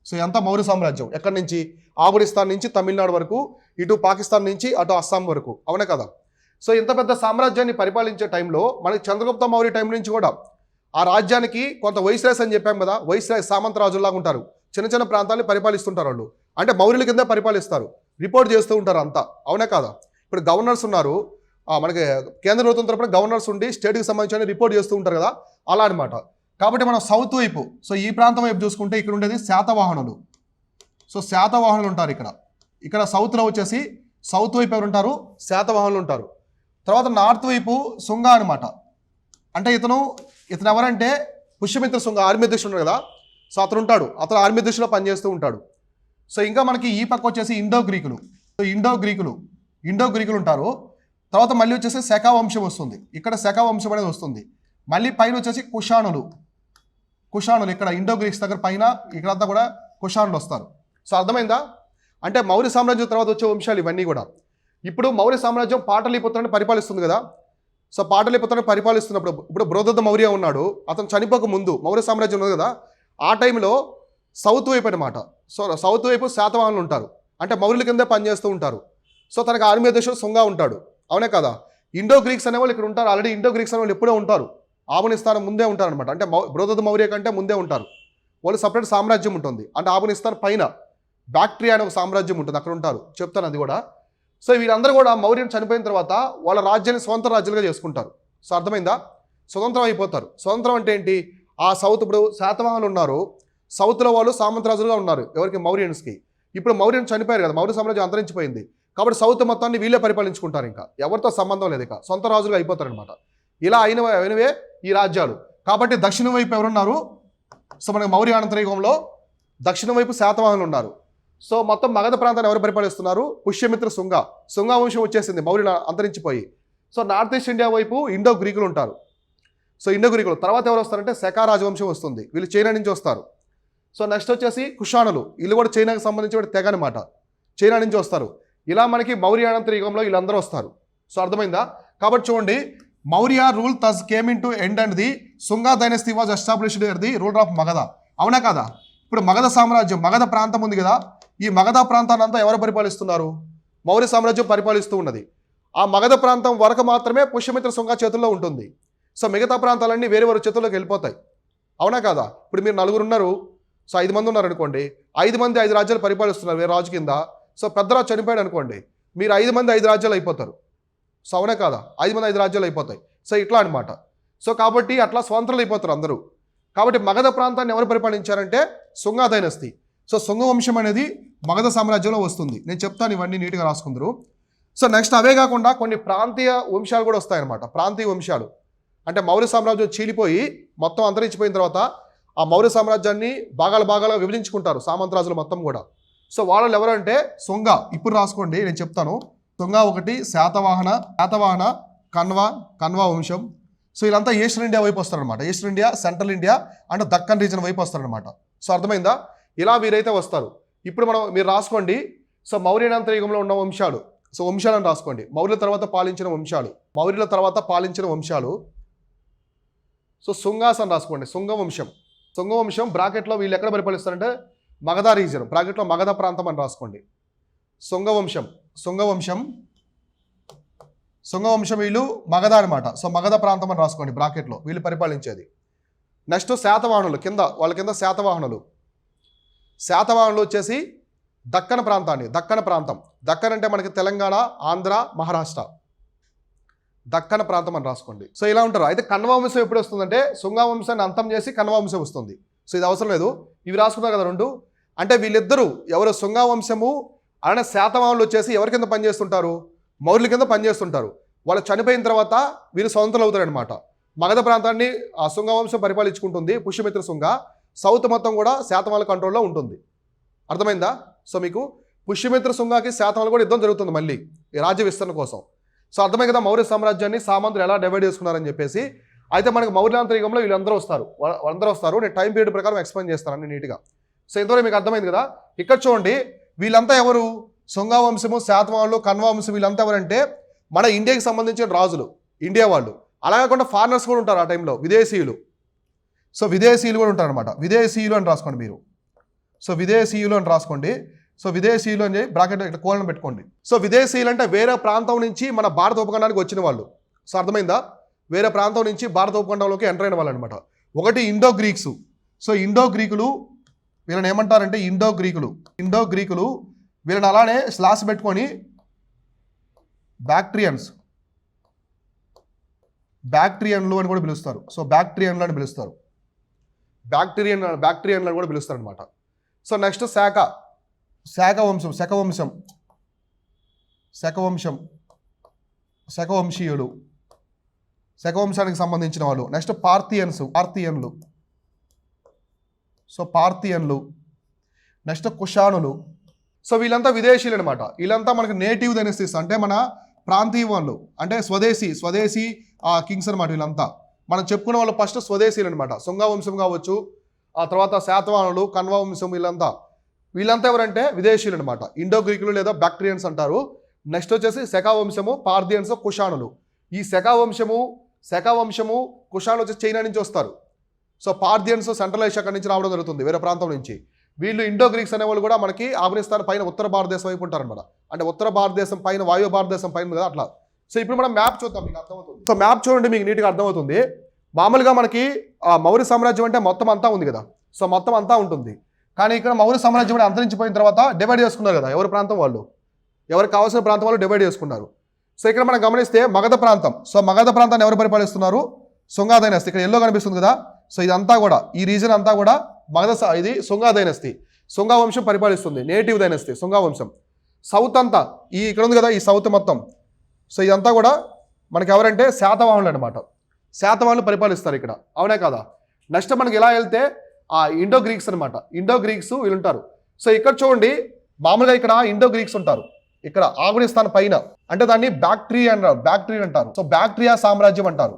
సో ఇదంతా మౌర్య సామ్రాజ్యం ఎక్కడి నుంచి, ఆఫ్ఘనిస్తాన్ నుంచి తమిళనాడు వరకు, ఇటు పాకిస్తాన్ నుంచి అటు అస్సాం వరకు, అవునే కదా. సో ఇంత పెద్ద సామ్రాజ్యాన్ని పరిపాలించే టైంలో మనకి చంద్రగుప్త మౌర్య టైం నుంచి కూడా ఆ రాజ్యానికి కొంత వైస్రాయ్స్ అని చెప్పాం కదా, వైస్రాయ్ సామంత రాజుల్లాగా ఉంటారు, చిన్న చిన్న ప్రాంతాన్ని పరిపాలిస్తుంటారు వాళ్ళు. అంటే మౌర్యుల కింద పరిపాలిస్తారు, రిపోర్ట్ చేస్తూ ఉంటారు అంతా, అవునే కదా. ఇప్పుడు గవర్నర్స్ ఉన్నారు, మనకి కేంద్ర ప్రభుత్వం తరపున గవర్నర్స్ ఉండి స్టేట్కి సంబంధించిన రిపోర్ట్ చేస్తూ ఉంటారు కదా, అలా అనమాట. కాబట్టి మనం సౌత్ వైపు, సో ఈ ప్రాంతం వైపు చూసుకుంటే ఇక్కడ ఉండేది శాతవాహనులు. సో శాతవాహనులు ఉంటారు ఇక్కడ. ఇక్కడ సౌత్లో వచ్చేసి సౌత్ వైపు ఎవరు ఉంటారు, శాతవాహనులు ఉంటారు. తర్వాత నార్త్ వైపు శుంగ అనమాట. అంటే ఇతను ఎవరంటే పుష్యమిత్ర శుంగ, ఆర్మీ అధ్యక్షుడు కదా. సో అతను ఉంటాడు, అతను ఆర్మీ అధ్యక్షులో పనిచేస్తూ ఉంటాడు. సో ఇంకా మనకి ఈ పక్క వచ్చేసి ఇండో గ్రీకులు. సో ఇండో గ్రీకులు ఉంటారు. తర్వాత మళ్ళీ వచ్చేసి శక వంశం వస్తుంది, ఇక్కడ శక వంశం అనేది వస్తుంది. మళ్ళీ పైన వచ్చేసి కుషాణులు ఇక్కడ ఇండో గ్రీక్స్ దగ్గర పైన ఇక్కడంతా కూడా కుషాణులు వస్తారు. సో అర్థమైందా. అంటే మౌర్య సామ్రాజ్యం తర్వాత వచ్చే వంశాలు ఇవన్నీ కూడా. ఇప్పుడు మౌర్య సామ్రాజ్యం పాటలీపుత్రాన్ని పరిపాలిస్తుంది కదా. సో పాటలీపుత్రాన్ని పరిపాలిస్తున్నప్పుడు ఇప్పుడు బృహదత్త మౌర్య ఉన్నాడు, అతను చనిపోక ముందు మౌర్య సామ్రాజ్యం ఉన్నది కదా, ఆ టైంలో సౌత్ వైపు అనమాట. సో సౌత్ వైపు శాతవాహనులు ఉంటారు, అంటే మౌర్యుల కిందే పనిచేస్తూ ఉంటారు. సో తనకు ఆర్మీ అధ్యక్షుడు శుంగ ఉంటాడు, అవునే కదా. ఇండో గ్రీక్స్ అనేవాళ్ళు ఇక్కడ ఉంటారు, ఆల్రెడీ ఇండో గ్రీక్స్ అనేవాళ్ళు ఎప్పుడో ఉంటారు, ఆఫ్ఘనిస్తాన్ ముందే ఉంటారనమాట. అంటే బృహదత్త మౌర్య కంటే ముందే ఉంటారు. వాళ్ళు సపరేట్ సామ్రాజ్యం ఉంటుంది, అంటే ఆఫ్ఘనిస్తాన్ పైన బ్యాక్ట్రియా అనే ఒక సామ్రాజ్యం ఉంటుంది, అక్కడ ఉంటారు, చెప్తాను అది కూడా. సో వీళ్ళందరూ కూడా మౌర్యం చనిపోయిన తర్వాత వాళ్ళ రాజ్యాన్ని స్వతంత్ర రాజ్యాలుగా చేసుకుంటారు. సో అర్థమైందా, స్వతంత్రం అయిపోతారు. స్వతంత్రం అంటే ఏంటి, ఆ సౌత్ ఇప్పుడు శాతవాహనులు ఉన్నారు, సౌత్లో వాళ్ళు సామంతరాజులుగా ఉన్నారు ఎవరికి, మౌర్యన్స్కి. ఇప్పుడు మౌర్యం చనిపోయారు కదా, మౌర్య సామ్రాజ్యం అంతరించిపోయింది కాబట్టి సౌత్ మొత్తాన్ని వీళ్ళే పరిపాలించుకుంటారు, ఇంకా ఎవరితో సంబంధం లేదు, ఇక సొంత రాజులుగా అయిపోతారనమాట. ఇలా అయినవే ఈ రాజ్యాలు. కాబట్టి దక్షిణం వైపు ఎవరున్నారు, సో మనకి మౌర్య అనంతరయుగంలో దక్షిణం వైపు శాతవాహనులు ఉన్నారు. సో మొత్తం మగధ ప్రాంతాన్ని ఎవరు పరిపాలిస్తున్నారు, పుష్యమిత్ర శుంగ వంశం వచ్చేసింది మౌర్యులు అంతరించిపోయి. సో నార్త్ ఈస్ట్ ఇండియా వైపు ఇండో గ్రీకులు ఉంటారు. సో ఇండో గ్రీకులు తర్వాత ఎవరు వస్తారంటే శకా రాజవంశం వస్తుంది, వీళ్ళు చైనా నుంచి వస్తారు. సో నెక్స్ట్ వచ్చేసి కుషాణులు, వీళ్ళు కూడా చైనాకి సంబంధించిన తెగ అనమాట, చైనా నుంచి వస్తారు. ఇలా మనకి మౌర్య అనంతర యుగంలో వీళ్ళందరూ వస్తారు. సో అర్థమైందా. కాబట్టి చూడండి, Maurya rule thus came into end and the Shunga dynasty was established at the rule of Magadha, అవునా కదా. ఇప్పుడు మగధ సామ్రాజ్యం, మగధ ప్రాంతం ఉంది కదా, ఈ మగధ ప్రాంతాన్ని అంతా ఎవరు పరిపాలిస్తున్నారు, మౌర్య సామ్రాజ్యం పరిపాలిస్తూ ఉన్నది. ఆ మగధ ప్రాంతం వరకు మాత్రమే పుష్యమిత్ర శుంగ చేతుల్లో ఉంటుంది. సో మిగతా ప్రాంతాలన్నీ వేరే వారి చేతుల్లోకి వెళ్ళిపోతాయి, అవునా కదా. ఇప్పుడు మీరు నలుగురు ఉన్నారు, సో 5 మంది ఉన్నారు అనుకోండి, 5 మంది 5 రాజ్యాలు పరిపాలిస్తున్నారు వేరే రాజు కింద. సో పెద్ద రాజు చనిపోయాడు అనుకోండి, మీరు 5 మంది 5 రాజ్యాలు అయిపోతారు. సో అవునా కాదా, 5 మంది 5 రాజ్యాలు అయిపోతాయి. సో ఇట్లా అనమాట. సో కాబట్టి అట్లా స్వతంత్రాలు అయిపోతారు అందరూ. కాబట్టి మగధ ప్రాంతాన్ని ఎవరు పరిపాలించారంటే శుంగా డైనస్టీ. సో శుంగ వంశం అనేది మగధ సామ్రాజ్యంలో వస్తుంది. నేను చెప్తాను, ఇవన్నీ నీట్గా రాసుకుందరు. సో నెక్స్ట్ అవే కాకుండా కొన్ని ప్రాంతీయ వంశాలు కూడా వస్తాయన్నమాట. ప్రాంతీయ వంశాలు అంటే మౌర్య సామ్రాజ్యం చీలిపోయి మొత్తం అంతరించిపోయిన తర్వాత ఆ మౌర్య సామ్రాజ్యాన్ని భాగాలుగా విభజించుకుంటారు సామంతరాజులు మొత్తం కూడా. సో వాళ్ళు ఎవరంటే శుంగ, ఇప్పుడు రాసుకోండి నేను చెప్తాను. శుంగ ఒకటి, శాతవాహన, కన్వా వంశం. సో వీళ్ళంతా ఈస్టర్న్ ఇండియా వైపు వస్తారనమాట. Eastern India, central India and Deccan reason వైపు వస్తారనమాట. సో అర్థమైందా, ఇలా వీరైతే వస్తారు. ఇప్పుడు మీరు రాసుకోండి. సో మౌర్యానంతర యుగంలో ఉన్న వంశాలు, సో వంశాలను రాసుకోండి. మౌర్యుల తర్వాత పాలించిన వంశాలు. సో శుంగాస్ అని రాసుకోండి, శుంగ వంశం బ్రాకెట్లో వీళ్ళు ఎక్కడ పరిపాలిస్తారంటే మగధ రీజన్, బ్రాకెట్లో మగధ ప్రాంతం అని రాసుకోండి. శుంగ వంశం వీళ్ళు మగధ అనమాట. సో మగధ ప్రాంతం అని రాసుకోండి బ్రాకెట్లో, వీళ్ళు పరిపాలించేది. నెక్స్ట్ శాతవాహనులు, వాళ్ళ కింద శాతవాహనులు వచ్చేసి దక్కన ప్రాంతం. దక్కన్ అంటే మనకి తెలంగాణ, ఆంధ్ర, మహారాష్ట్ర, దక్కన ప్రాంతం అని రాసుకోండి. సో ఇలా ఉంటారు. అయితే కన్వ వంశం ఎప్పుడు వస్తుందంటే శుంగా వంశాన్ని అంతం చేసి కన్వ వంశం వస్తుంది. సో ఇది అవసరం లేదు, ఇవి రాసుకున్నారు కదా 2. అంటే వీళ్ళిద్దరూ ఎవరు, శుంగా వంశము అలానే శాతవాహనులు వచ్చేసి ఎవరి కింద పనిచేస్తుంటారు, మౌర్యుల కింద పనిచేస్తుంటారు. వాళ్ళు చనిపోయిన తర్వాత వీళ్ళు స్వతంత్రం అవుతారనమాట. మగధ ప్రాంతాన్ని ఆ శుంగా వంశం పరిపాలించుకుంటుంది, పుష్యమిత్ర శుంగ. సౌత్ మొత్తం కూడా శాతవాహనుల కంట్రోల్లో ఉంటుంది. అర్థమైందా. సో మీకు పుష్యమిత్ర శుంగాకి శాతవాహనులు కూడా యుద్ధం జరుగుతుంది మళ్ళీ ఈ రాజ్య విస్తరణ కోసం. సో అర్థమే కదా మౌర్య సామ్రాజ్యాన్ని సామంతులు ఎలా డివైడ్ చేసుకున్నారని చెప్పేసి. అయితే మనకు మౌర్యానంతర యుగంలో వీళ్ళందరూ వస్తారు. నేను టైం పీరియడ్ ప్రకారం ఎక్స్ప్లెయిన్ చేస్తాను నీట్గా. సో ఇంతవరకు మీకు అర్థమైంది కదా. ఇక్కడ చూడండి, వీళ్ళంతా ఎవరు, శుంగా వంశము, శాతవాహనులు, కన్వ వంశం, వీళ్ళంతా ఎవరంటే మన ఇండియాకి సంబంధించిన రాజులు, ఇండియా వాళ్ళు. అలా కాకుండా ఫారినర్స్ కూడా ఉంటారు ఆ టైంలో, విదేశీయులు. సో విదేశీయులు కూడా ఉంటారు అనమాట. విదేశీయులు అని రాసుకోండి మీరు. సో విదేశీయులు అని రాసుకోండి. సో విదేశీయులు అని బ్రాకెట్ ఇక్కడ కోలను పెట్టుకోండి. సో విదేశీయులు అంటే వేరే ప్రాంతం నుంచి మన భారత ఉపఖండానికి వచ్చిన వాళ్ళు. సో అర్థమైందా? వేరే ప్రాంతం నుంచి భారత ఉపఖండంలోకి ఎంటర్ అయిన వాళ్ళు అనమాట. ఒకటి ఇండో గ్రీక్స్. సో ఇండో గ్రీకులు వీళ్ళని ఏమంటారంటే ఇండో గ్రీకులు వీళ్ళని అలానే స్లాస్ పెట్టుకొని బ్యాక్ట్రియన్లు అని కూడా పిలుస్తారు. సో బ్యాక్ట్రియన్లు అని పిలుస్తారు. బ్యాక్ట్రియన్లు అని కూడా పిలుస్తారు అనమాట. సో నెక్స్ట్ శకవంశీయులు, శకవంశానికి సంబంధించిన వాళ్ళు. నెక్స్ట్ పార్థియన్లు. సో పార్థియన్లు. నెక్స్ట్ కుషాణులు. సో వీళ్ళంతా విదేశీయులు అనమాట. వీళ్ళంతా మనకి నేటివ్ డైనస్టీస్, అంటే మన ప్రాంతీయ వాళ్ళు, అంటే స్వదేశీ కింగ్స్ అనమాట. వీళ్ళంతా మనం చెప్పుకున్న వాళ్ళు ఫస్ట్ స్వదేశీయులు అనమాట. శుంగ వంశం కావచ్చు, ఆ తర్వాత శాతవాహనులు, కన్వ వంశం, వీళ్ళంతా ఎవరంటే విదేశీయులు అనమాట. ఇండో గ్రీకులు లేదా బ్యాక్ట్రియన్స్ అంటారు. నెక్స్ట్ వచ్చేసి శకా వంశము, పార్థియన్స్, కుషాణులు. ఈ శకా వంశము కుషాణులు వచ్చి చైనా నుంచి వస్తారు. సో పార్థియన్స్ సెంట్రల్ ఏషియా నుంచి రావడం జరుగుతుంది, వేరే ప్రాంతం నుంచి. వీళ్ళు ఇండో గ్రీక్స్ అనేవాళ్ళు కూడా మనకి ఆఫ్ఘనిస్తాన్ పైన ఉత్తర భారతదేశం వైపు ఉంటారనమాట. అంటే ఉత్తర భారతదేశం పైన, వాయు భారతదేశం పైన కదా అట్లా. సో ఇప్పుడు మనం మ్యాప్ చూద్దాం, మీకు అర్థమవుతుంది. సో మ్యాప్ చూడండి, మీకు నీట్గా అర్థమవుతుంది. మామూలుగా మనకి మౌర్య సామ్రాజ్యం అంటే మొత్తం అంతా ఉంది కదా. సో మొత్తం అంతా ఉంటుంది. కానీ ఇక్కడ మౌర్య సామ్రాజ్యం అంతరించిపోయిన తర్వాత డివైడ్ చేసుకున్నారు కదా, ఎవరి ప్రాంతం వాళ్ళు, ఎవరికి కావాల్సిన ప్రాంతం వాళ్ళు డివైడ్ చేసుకున్నారు. సో ఇక్కడ మనం గమనిస్తే మగధ ప్రాంతం. సో మగధ ప్రాంతాన్ని ఎవరు పరిపాలిస్తున్నారు? శుంగా డైనస్టీ. ఇక్కడ ఎల్లో కనిపిస్తుంది కదా. సో ఇదంతా కూడా, ఈ రీజన్ అంతా కూడా ఇది శుంగా డైనస్టీ. శుంగా వంశం పరిపాలిస్తుంది, నేటివ్ డైనస్టీ శుంగా వంశం. సౌత్ అంతా ఇక్కడ ఉంది కదా, ఈ సౌత్ మొత్తం. సో ఇదంతా కూడా మనకి ఎవరంటే శాతవాహనులు అనమాట. శాతవాహనులు పరిపాలిస్తారు ఇక్కడ, అవునే కదా. నెక్స్ట్ మనకి ఇలా వెళ్తే ఇండో గ్రీక్స్ అనమాట. ఇండో గ్రీక్స్ వీళ్ళు ఉంటారు. సో ఇక్కడ చూడండి, మామూలుగా ఇక్కడ ఇండో గ్రీక్స్ ఉంటారు. ఇక్కడ ఆఫ్ఘనిస్తాన్ పైన, అంటే దాన్ని బ్యాక్ట్రియన్ అంటారు. సో బ్యాక్ట్రియా సామ్రాజ్యం అంటారు.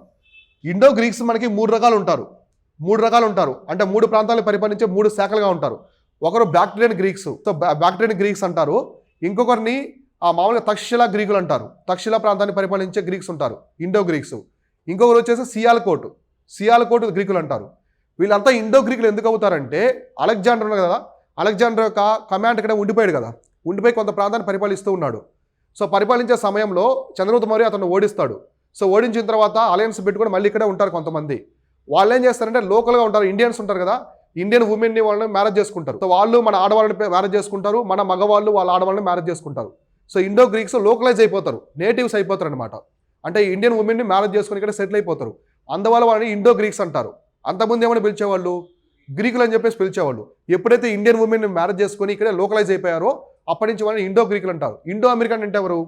ఇండో గ్రీక్స్ మనకి మూడు రకాలు ఉంటారు. అంటే 3 ప్రాంతాలను పరిపాలించే 3 శాఖలుగా ఉంటారు. ఒకరు Bactrian Greeks. So Bactrian Greeks అంటారు. ఇంకొకరిని మామూలుగా తక్షశిలా గ్రీకులు అంటారు. తక్షశిలా ప్రాంతాన్ని పరిపాలించే గ్రీక్స్ ఉంటారు, ఇండో గ్రీక్స్. ఇంకొకరు వచ్చేసి సియాల్కోట్ గ్రీకులు అంటారు. వీళ్ళంతా ఇండో గ్రీకులు ఎందుకు అవుతారంటే, అలెగ్జాండర్ ఉన్నారు కదా, అలెగ్జాండర్ యొక్క కమాండ్ ఇక్కడ ఉండిపోయాడు కదా, ఉండిపోయి కొంత ప్రాంతాన్ని పరిపాలిస్తూ ఉన్నాడు. సో పరిపాలించే సమయంలో చంద్రగుప్త మౌర్య అతను ఓడిస్తాడు. సో ఓడించిన తర్వాత అలయన్స్ పెట్టుకొని మళ్ళీ ఇక్కడే ఉంటారు కొంతమంది. వాళ్ళు ఏం చేస్తారంటే లోకల్గా ఉంటారు, ఇండియన్స్ ఉంటారు కదా, ఇండియన్ ఉమెన్ని వాళ్ళని మ్యారేజ్ చేసుకుంటారు. సో వాళ్ళు మన ఆడవాళ్ళని మ్యారేజ్ చేసుకుంటారు, మన మగవాళ్ళు వాళ్ళ ఆడవాళ్ళని మ్యారేజ్ చేసుకుంటారు. సో ఇండో గ్రీక్స్ లోకలైజ్ అయిపోతారు, నేటివ్స్ అయిపోతారు అనమాట. అంటే ఇండియన్ ఉమెన్ని మ్యారేజ్ చేసుకుని ఇక్కడ సెటిల్ అయిపోతారు. అందువల్ల వాళ్ళని ఇండో గ్రీక్స్ అంటారు. అంతకుముందు ఏమని పిలిచేవాళ్ళు? గ్రీకులు అని చెప్పేసి పిలిచేవాళ్ళు. ఎప్పుడైతే ఇండియన్ ఉమెన్ని మ్యారేజ్ చేసుకుని ఇక్కడే లోకలైజ్ అయిపోయారో అప్పటి నుంచి వాళ్ళని ఇండో గ్రీకులు అంటారు. ఇండో అమెరికన్ అంటే ఎవరు?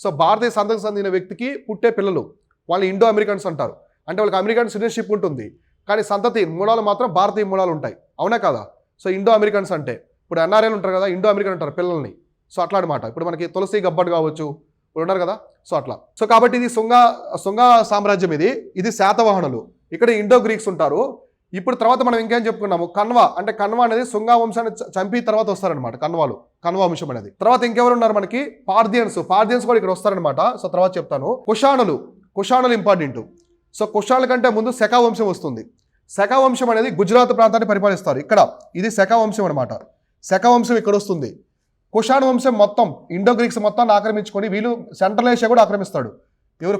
సో భారతీయ సంతతికి చెందిన వ్యక్తికి పుట్టే పిల్లలు వాళ్ళని ఇండో అమెరికన్స్ అంటారు. అంటే వాళ్ళకి అమెరికన్ సిటిజన్షిప్ ఉంటుంది, కానీ సంతతి మూలాలు మాత్రం భారతీయ మూలాలు ఉంటాయి, అవునా కదా. సో ఇండో అమెరికన్స్ అంటే ఇప్పుడు ఎన్ఆర్ఐలు ఉంటారు కదా, ఇండో అమెరికన్ అంటారు పిల్లల్ని. సో అట్లా అనమాట. ఇప్పుడు మనకి తులసి గబ్బట్ కావచ్చు, ఇప్పుడు ఉన్నారు కదా. సో అట్లా. సో కాబట్టి ఇది శుంగా సామ్రాజ్యం. ఇది శాతవాహనులు. ఇక్కడ ఇండో గ్రీక్స్ ఉంటారు. ఇప్పుడు తర్వాత మనం ఇంకేం చెప్పుకున్నాము, కన్వా అనేది శుంగా వంశాన్ని చంపి తర్వాత వస్తారనమాట. కన్వా వంశం అనేది. తర్వాత ఇంకెవరు ఉన్నారు మనకి? పార్థియన్స్ కూడా ఇక్కడ వస్తారనమాట. సో తర్వాత చెప్తాను. కుషాణులు ఇంపార్టెంట్. సో కుషాణుల కంటే ముందు శకా వంశం వస్తుంది. శకా వంశం అనేది గుజరాత్ ప్రాంతాన్ని పరిపాలిస్తారు. ఇక్కడ ఇది శకా వంశం అనమాట. శకా వంశం ఇక్కడ వస్తుంది. కుషాణ వంశం మొత్తం ఇండో గ్రీక్స్ మొత్తాన్ని ఆక్రమించుకొని వీళ్ళు సెంట్రల్ ఏషియా కూడా ఆక్రమిస్తాడు. ఎవరు?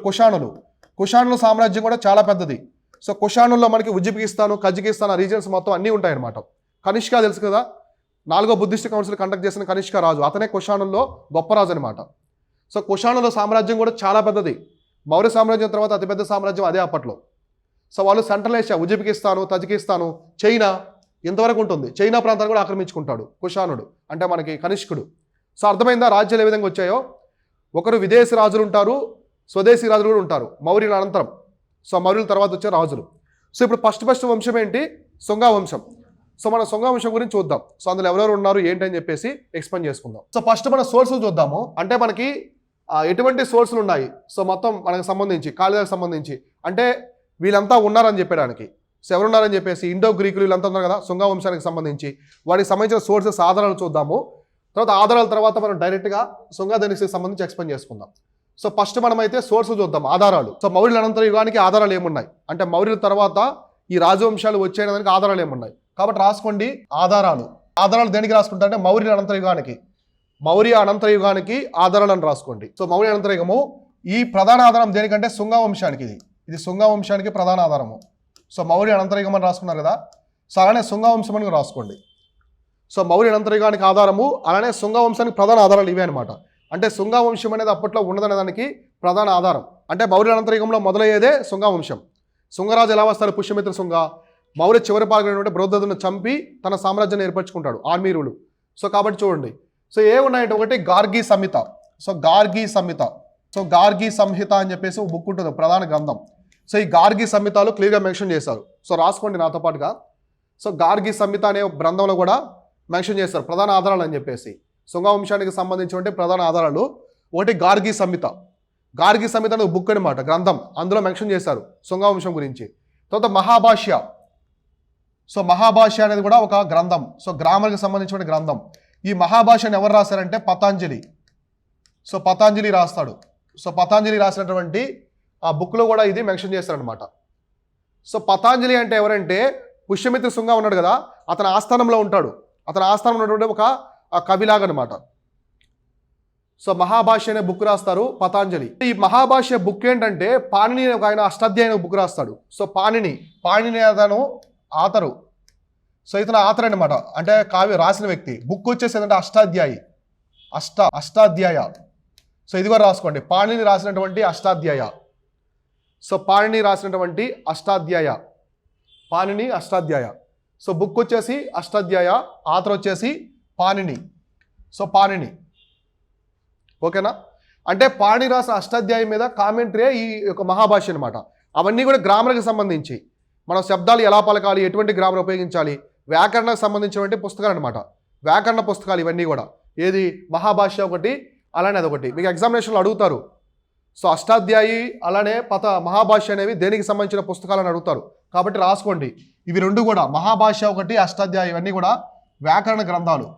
కుషాణుల సామ్రాజ్యం కూడా చాలా పెద్దది. సో కుషాణుల్లో మనకి ఉజ్బెకిస్తాన్, కజకిస్తాన్ రీజన్స్ మొత్తం అన్నీ ఉంటాయి అనమాట. కనిష్క తెలుసు కదా, 4వ బుద్ధిస్ట్ కౌన్సిల్ కండక్ట్ చేసిన కనిష్క రాజు, అతనే కుషాణుల్లో గొప్ప రాజు అనమాట. సో కుషాణుల సామ్రాజ్యం కూడా చాలా పెద్దది. మౌర్య సామ్రాజ్యం తర్వాత అతిపెద్ద సామ్రాజ్యం అదే అప్పట్లో. సో వాళ్ళు సెంట్రల్ ఏషియా, ఉజ్బెకిస్తాను, తజికిస్తాను, చైనా ఇంతవరకు ఉంటుంది. చైనా ప్రాంతాన్ని కూడా ఆక్రమించుకుంటాడు కుషాణుడు, అంటే మనకి కనిష్కుడు. సో అర్థమైందా రాజ్యాలు ఏ విధంగా వచ్చాయో? ఒకరు విదేశీ రాజులు ఉంటారు, స్వదేశీ రాజులు కూడా ఉంటారు మౌర్యుల అనంతరం. సో మౌర్యుల తర్వాత వచ్చే రాజులు. సో ఇప్పుడు ఫస్ట్ వంశం ఏంటి? శుంగా వంశం. సో మన శుంగా వంశం గురించి చూద్దాం. సో అందులో ఎవరెవరు ఉన్నారు ఏంటి అని చెప్పేసి ఎక్స్ప్లెయిన్ చేసుకుందాం. సో ఫస్ట్ మన సోర్సులు చూద్దాము. అంటే మనకి ఎటువంటి సోర్సులు ఉన్నాయి, సో మొత్తం మనకు సంబంధించి, కాళిదానికి సంబంధించి, అంటే వీళ్ళంతా ఉన్నారని చెప్పడానికి. సో ఎవరున్నారని చెప్పేసి ఇండో గ్రీకులు వీళ్ళంతా ఉన్నారు కదా శుంగా వంశానికి సంబంధించి, వాటికి సంబంధించిన సోర్సెస్ ఆధారాలు చూద్దాము. తర్వాత ఆధారాల తర్వాత మనం డైరెక్ట్గా శుంగా డైనస్టీకి సంబంధించి ఎక్స్ప్లెయిన్ చేసుకుందాం. సో ఫస్ట్ మనమైతే సోర్స్ చూద్దాం, ఆధారాలు. సో మౌర్యుల అనంతర యుగానికి ఆధారాలు ఏమున్నాయి అంటే మౌర్యుల తర్వాత ఈ రాజవంశాలు వచ్చేయడానికి ఆధారాలు ఏమున్నాయి. కాబట్టి రాసుకోండి ఆధారాలు. ఆధారాలు దేనికి రాసుకుంటారంటే మౌర్యుల అనంతర యుగానికి, మౌర్య అనంతర యుగానికి ఆధారాలను రాసుకోండి. సో మౌర్య అనంతర యుగము ఈ ప్రధాన ఆధారం దేనికంటే శుంగ వంశానికి. ఇది శుంగ వంశానికి ప్రధాన ఆధారము. సో మౌర్య అనంతర యుగం అని రాసుకున్నారు కదా, సో అలానే శుంగ వంశం అని రాసుకోండి. సో మౌర్య అనంతర యుగానికి ఆధారము, అలానే శుంగ వంశానికి ప్రధాన ఆధారాలు ఇవే అనమాట. అంటే శుంగ వంశం అనేది అప్పట్లో ఉన్నదనే దానికి ప్రధాన ఆధారం. అంటే మౌర్య అనంతర యుగంలో మొదలయ్యేదే శుంగ వంశం. శుంగరాజు ఎలా వస్తాడు, పుష్యమిత్ర శుంగ. మౌర్య చివరి పాల్గొనేటువంటి బృహద్రథుని చంపి తన సామ్రాజ్యాన్ని ఏర్పరచుకుంటాడు, ఆర్మీరులు. సో కాబట్టి చూడండి, సో ఏమున్నాయంటే ఒకటి గార్గి సంహిత. సో గార్గి సంహిత, సో గార్గి సంహిత అని చెప్పేసి ఒక బుక్ ఉంటుంది, ప్రధాన గ్రంథం. సో ఈ గార్గి సంహితలు క్లియర్గా మెన్షన్ చేశారు. సో రాసుకోండి నాతో పాటుగా. సో గార్గి సంహిత అనే గ్రంథంలో కూడా మెన్షన్ చేస్తారు ప్రధాన ఆధారాలు అని చెప్పేసి. శుంగ వంశానికి సంబంధించిన ప్రధాన ఆధారాలు ఒకటి గార్గి సంహిత. గార్గి సంహిత అనేది బుక్ అనమాట, గ్రంథం. అందులో మెన్షన్ చేశారు శుంగ వంశం గురించి. తర్వాత మహాభాష్య. సో మహాభాష్య అనేది కూడా ఒక గ్రంథం. సో గ్రామర్కి సంబంధించిన గ్రంథం. ఈ మహాభాష్యాన్ని ఎవరు రాశారంటే పతాంజలి. సో పతాంజలి రాస్తాడు. సో పతాంజలి రాసినటువంటి ఆ బుక్లో కూడా ఇది మెన్షన్ చేస్తారనమాట. సో పతాంజలి అంటే ఎవరంటే పుష్యమిత్ర శుంగ ఉన్నాడు కదా, అతని ఆస్థానంలో ఉంటాడు. అతని ఆస్థానంలో ఉన్నటువంటి ఒక కవిలాగా అనమాట. సో మహాభాష్య అనే బుక్ రాస్తారు పతాంజలి. ఈ మహాభాష్య బుక్ ఏంటంటే పాణిని ఒక ఆయన అష్టాధ్యాయ బుక్ రాస్తాడు. సో పాణిని అతను ఆతరు. సో ఇతను ఆతర్ అనమాట, అంటే కావ్య రాసిన వ్యక్తి. బుక్ వచ్చేసి ఏంటంటే అష్టాధ్యాయి, అష్టాధ్యాయ. సో ఇది కూడా రాసుకోండి, పాణిని రాసినటువంటి అష్టాధ్యాయ. సో పాణిని రాసినటువంటి అష్టాధ్యాయ, పాణిని అష్టాధ్యాయ. సో బుక్ వచ్చేసి అష్టాధ్యాయ, ఆతర్ వచ్చేసి పాణిని. సో పాణిని, ఓకేనా. అంటే పాణి రాసిన అష్టాధ్యాయం మీద కామెంటరీ ఈ యొక్క మహాభాష్య అనమాట. అవన్నీ కూడా గ్రామర్కి సంబంధించి, మనం శబ్దాలు ఎలా పలకాలి, ఎటువంటి గ్రామర్ ఉపయోగించాలి, వ్యాకరణకు సంబంధించినటువంటి పుస్తకాలు అనమాట. వ్యాకరణ పుస్తకాలు ఇవన్నీ కూడా. ఏది మహాభాష్య ఒకటి, అలానే అదొకటి. మీకు ఎగ్జామినేషన్లో అడుగుతారు. సో అష్టాధ్యాయి అలానే మహాభాష్య అనేవి దేనికి సంబంధించిన పుస్తకాలను అడుగుతారు. కాబట్టి రాసుకోండి ఇవి రెండు కూడా, మహాభాష్య ఒకటి, అష్టాధ్యాయి, ఇవన్నీ కూడా వ్యాకరణ గ్రంథాలు.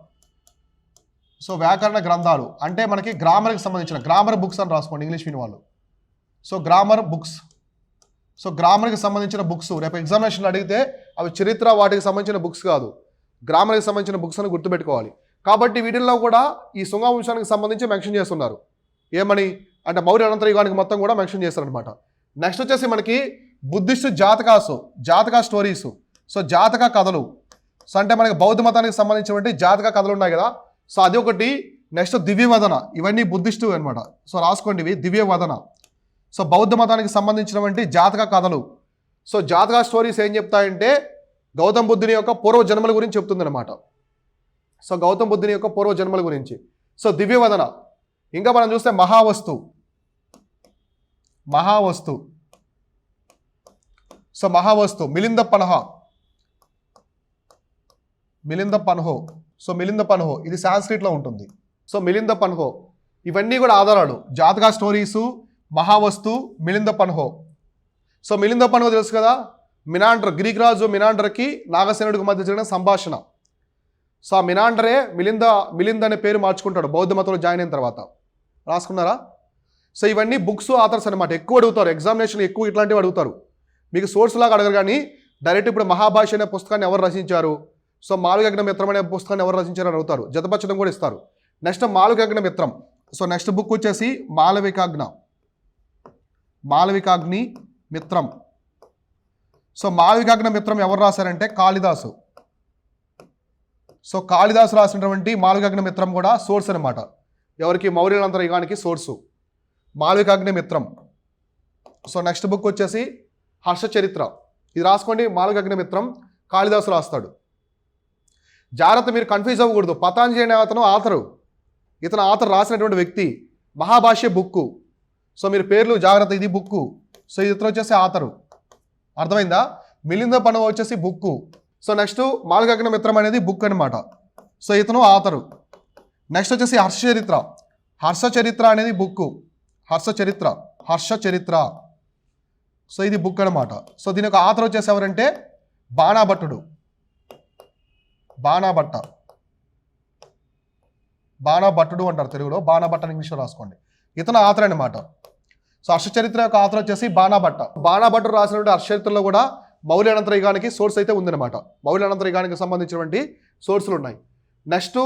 సో వ్యాకరణ గ్రంథాలు అంటే మనకి గ్రామర్కి సంబంధించిన గ్రామర్ బుక్స్ అని రాసుకోండి ఇంగ్లీష్ విని వాళ్ళు. So grammar books. సో గ్రామర్కి సంబంధించిన బుక్స్ రేపు ఎగ్జామినేషన్లో అడిగితే అవి చరిత్ర వాటికి సంబంధించిన బుక్స్ కాదు, గ్రామర్కి సంబంధించిన బుక్స్ అని గుర్తుపెట్టుకోవాలి. కాబట్టి వీటిల్లో కూడా ఈ శుంగ వంశానికి సంబంధించి మెన్షన్ చేస్తున్నారు. ఏమని అంటే మౌర్య అనంతర యుగానికి మొత్తం కూడా మెన్షన్ చేస్తారనమాట. నెక్స్ట్ వచ్చేసి మనకి బుద్ధిస్ట్ జాతక స్టోరీస్. సో జాతక కథలు. సో అంటే మనకి బౌద్ధ మతానికి సంబంధించినటువంటి జాతక కథలు ఉన్నాయి కదా, సో అది ఒకటి. నెక్స్ట్ దివ్యవదన, ఇవన్నీ బుద్ధిస్టు అనమాట. సో రాసుకోండి ఇవి దివ్యవదన. సో బౌద్ధ మతానికి సంబంధించినటువంటి జాతక కథలు. సో జాతక స్టోరీస్ ఏం చెప్తాయంటే గౌతమ బుద్ధుని యొక్క పూర్వ జన్మల గురించి చెప్తుందన్నమాట. సో గౌతమ బుద్ధుని యొక్క పూర్వ జన్మల గురించి. సో దివ్యవదన. ఇంకా మనం చూస్తే మహావస్తు. సో మహావస్తు మిలింద పన్హో. సో మిలింద పన్హో ఇది సాంస్క్రిట్లో ఉంటుంది. సో మిలింద పన్హో ఇవన్నీ కూడా ఆధారాలు. జాతక స్టోరీసు, మహావస్తు, మిలింద పన్హో. సో మిలింద పన్హో తెలుసు కదా, గ్రీక్ రాజు మినాండర్కి నాగసేనుడికి మధ్య జరిగిన సంభాషణ. సో ఆ మినాండరే మిలింద అనే పేరు మార్చుకుంటాడు బౌద్ధ మతంలో జాయిన్ అయిన తర్వాత. రాసుకున్నారా? సో ఇవన్నీ బుక్స్ ఆథర్స్ అనమాట. ఎక్కువ అడుగుతారు ఎగ్జామినేషన్, ఎక్కువ ఇట్లాంటివి అడుగుతారు. మీకు సోర్స్ లాగా అడగరు కానీ డైరెక్ట్ ఇప్పుడు మహాభాష్య అనే పుస్తకాన్ని ఎవరు రచించారు, సో మాళవికాగ్ని మిత్రం అనే పుస్తకాన్ని ఎవరు రచించారు అని అడుగుతారు. జతపరచడం కూడా ఇస్తారు. నెక్స్ట్ మాళవికాగ్ని మిత్రం. సో నెక్స్ట్ బుక్ వచ్చేసి మాళవికాగ్ని మిత్రం. సో మాళవికాగ్ని మిత్రం ఎవరు రాశారంటే కాళిదాసు. సో కాళిదాసు రాసినటువంటి మాళవికాగ్ని మిత్రం కూడా సోర్స్ అనమాట. ఎవరికి మౌర్య అనంతర యుగానికి సోర్సు మాళవికాగ్ని మిత్రం. సో నెక్స్ట్ బుక్ వచ్చేసి హర్షచరిత్ర. ఇది రాసుకోండి, మాళవికాగ్ని మిత్రం కాళిదాసు రాస్తాడు. జాగ్రత్త, మీరు కన్ఫ్యూజ్ అవ్వకూడదు. పతాంజలి అనే అతను ఆథరు, ఇతను ఆథర్ రాసినటువంటి వ్యక్తి. మహాభాష్య బుక్కు. సో మీరు పేర్లు జాగ్రత్త, ఇది బుక్కు. సో ఇతను వచ్చేసి ఆథరు, అర్థమైందా? మిలింద పన్హో వచ్చేసి బుక్కు. సో నెక్స్ట్ మాళవికాగ్ని మిత్రం అనేది బుక్ అనమాట. సో ఇతను ఆథరు. నెక్స్ట్ వచ్చేసి హర్షచరిత్ర అనేది బుక్కు. హర్షచరిత్ర. సో ఇది బుక్ అనమాట. సో దీని యొక్క ఆథర్ వచ్చేసి ఎవరంటే బాణభట్టుడు అంటారు తెలుగులో, బాణభట్ట అని ఇంగ్లీష్లో రాసుకోండి. ఇతను ఆథర్ అనమాట. సో హర్షచరిత్ర యొక్క ఆథర్ వచ్చేసి బాణాభట్ట. బాణాభట్టు రాసినటువంటి హర్షచరిత్రలో కూడా మౌర్య అనంతర యుగానికి సోర్స్ అయితే ఉందన్నమాట. మౌర్య అనంతర యుగానికి సంబంధించినటువంటి సోర్సులు ఉన్నాయి. Next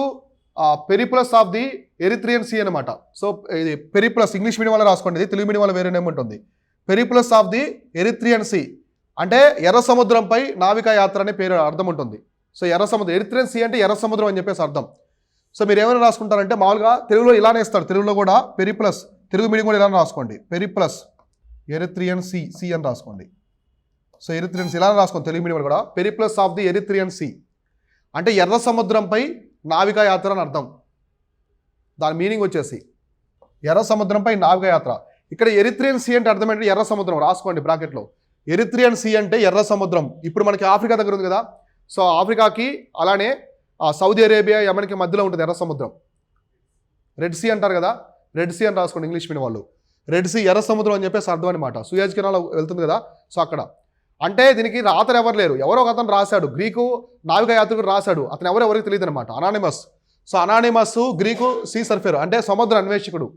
Periplus of the Erythraean Sea అనమాట. సో ఇది పెరిప్లస్ ఇంగ్లీష్ మీడియం వల్ల రాసుకోండి, ఇది తెలుగు మీడియం వల్ల వేరే నేమ్ ఉంటుంది. Periplus of the Erythraean Sea అంటే ఎర్ర సముద్రంపై నావికా యాత్ర అనే పేరు అర్థం ఉంటుంది. సో ఎర్ర సముద్రం, ఎరిత్రియన్ సీ అంటే ఎర్ర సముద్రం అని చెప్పేసి అర్థం. సో మీరు ఏమైనా రాసుకుంటారంటే మామూలుగా తెలుగులో ఇలానే ఇస్తారు, తెలుగులో కూడా పెరిప్లస్, తెలుగు మీడియం కూడా ఇలా రాసుకోండి, పెరిప్లస్ ఎరిత్రియన్ సీ, సి అని రాసుకోండి. సో ఎరిత్రియన్ సీ ఇలా రాసుకోండి తెలుగు మీడియం కూడా, Periplus of the Erythraean Sea అంటే ఎర్ర సముద్రంపై నావికా యాత్ర అని అర్థం. దాని మీనింగ్ వచ్చేసి ఎర్ర సముద్రంపై నావికా యాత్ర. ఇక్కడ ఎరిత్రియన్ సీ అంటే అర్థం ఏంటి? ఎర్ర సముద్రం రాసుకోండి బ్రాకెట్లో. ఎరిత్రియన్ సీ అంటే ఎర్ర సముద్రం. ఇప్పుడు మనకి ఆఫ్రికా దగ్గర ఉంది కదా, సో ఆఫ్రికాకి అలానే సౌదీ అరేబియా యమన్కి మధ్యలో ఉంటుంది ఎర్ర సముద్రం. రెడ్ సీ అంటారు కదా, రెడ్ సీ అని రాసుకోండి ఇంగ్లీష్ మీడియం వాళ్ళు. రెడ్ సీ ఎర్ర సముద్రం అని చెప్పేసి అర్థం అనమాట. సుయేజ్ కెనాల్ వెళ్తుంది కదా, సో అక్కడ. అంటే దీనికి రాతలు ఎవరు లేరు, ఎవరో ఒక అతను రాశాడు, గ్రీకు నావికా యాత్రికుడు రాశాడు. అతను ఎవరికి తెలియదు అనమాట, anonymous. So anonymous Greek seafarer అంటే సముద్ర అన్వేషకుడు.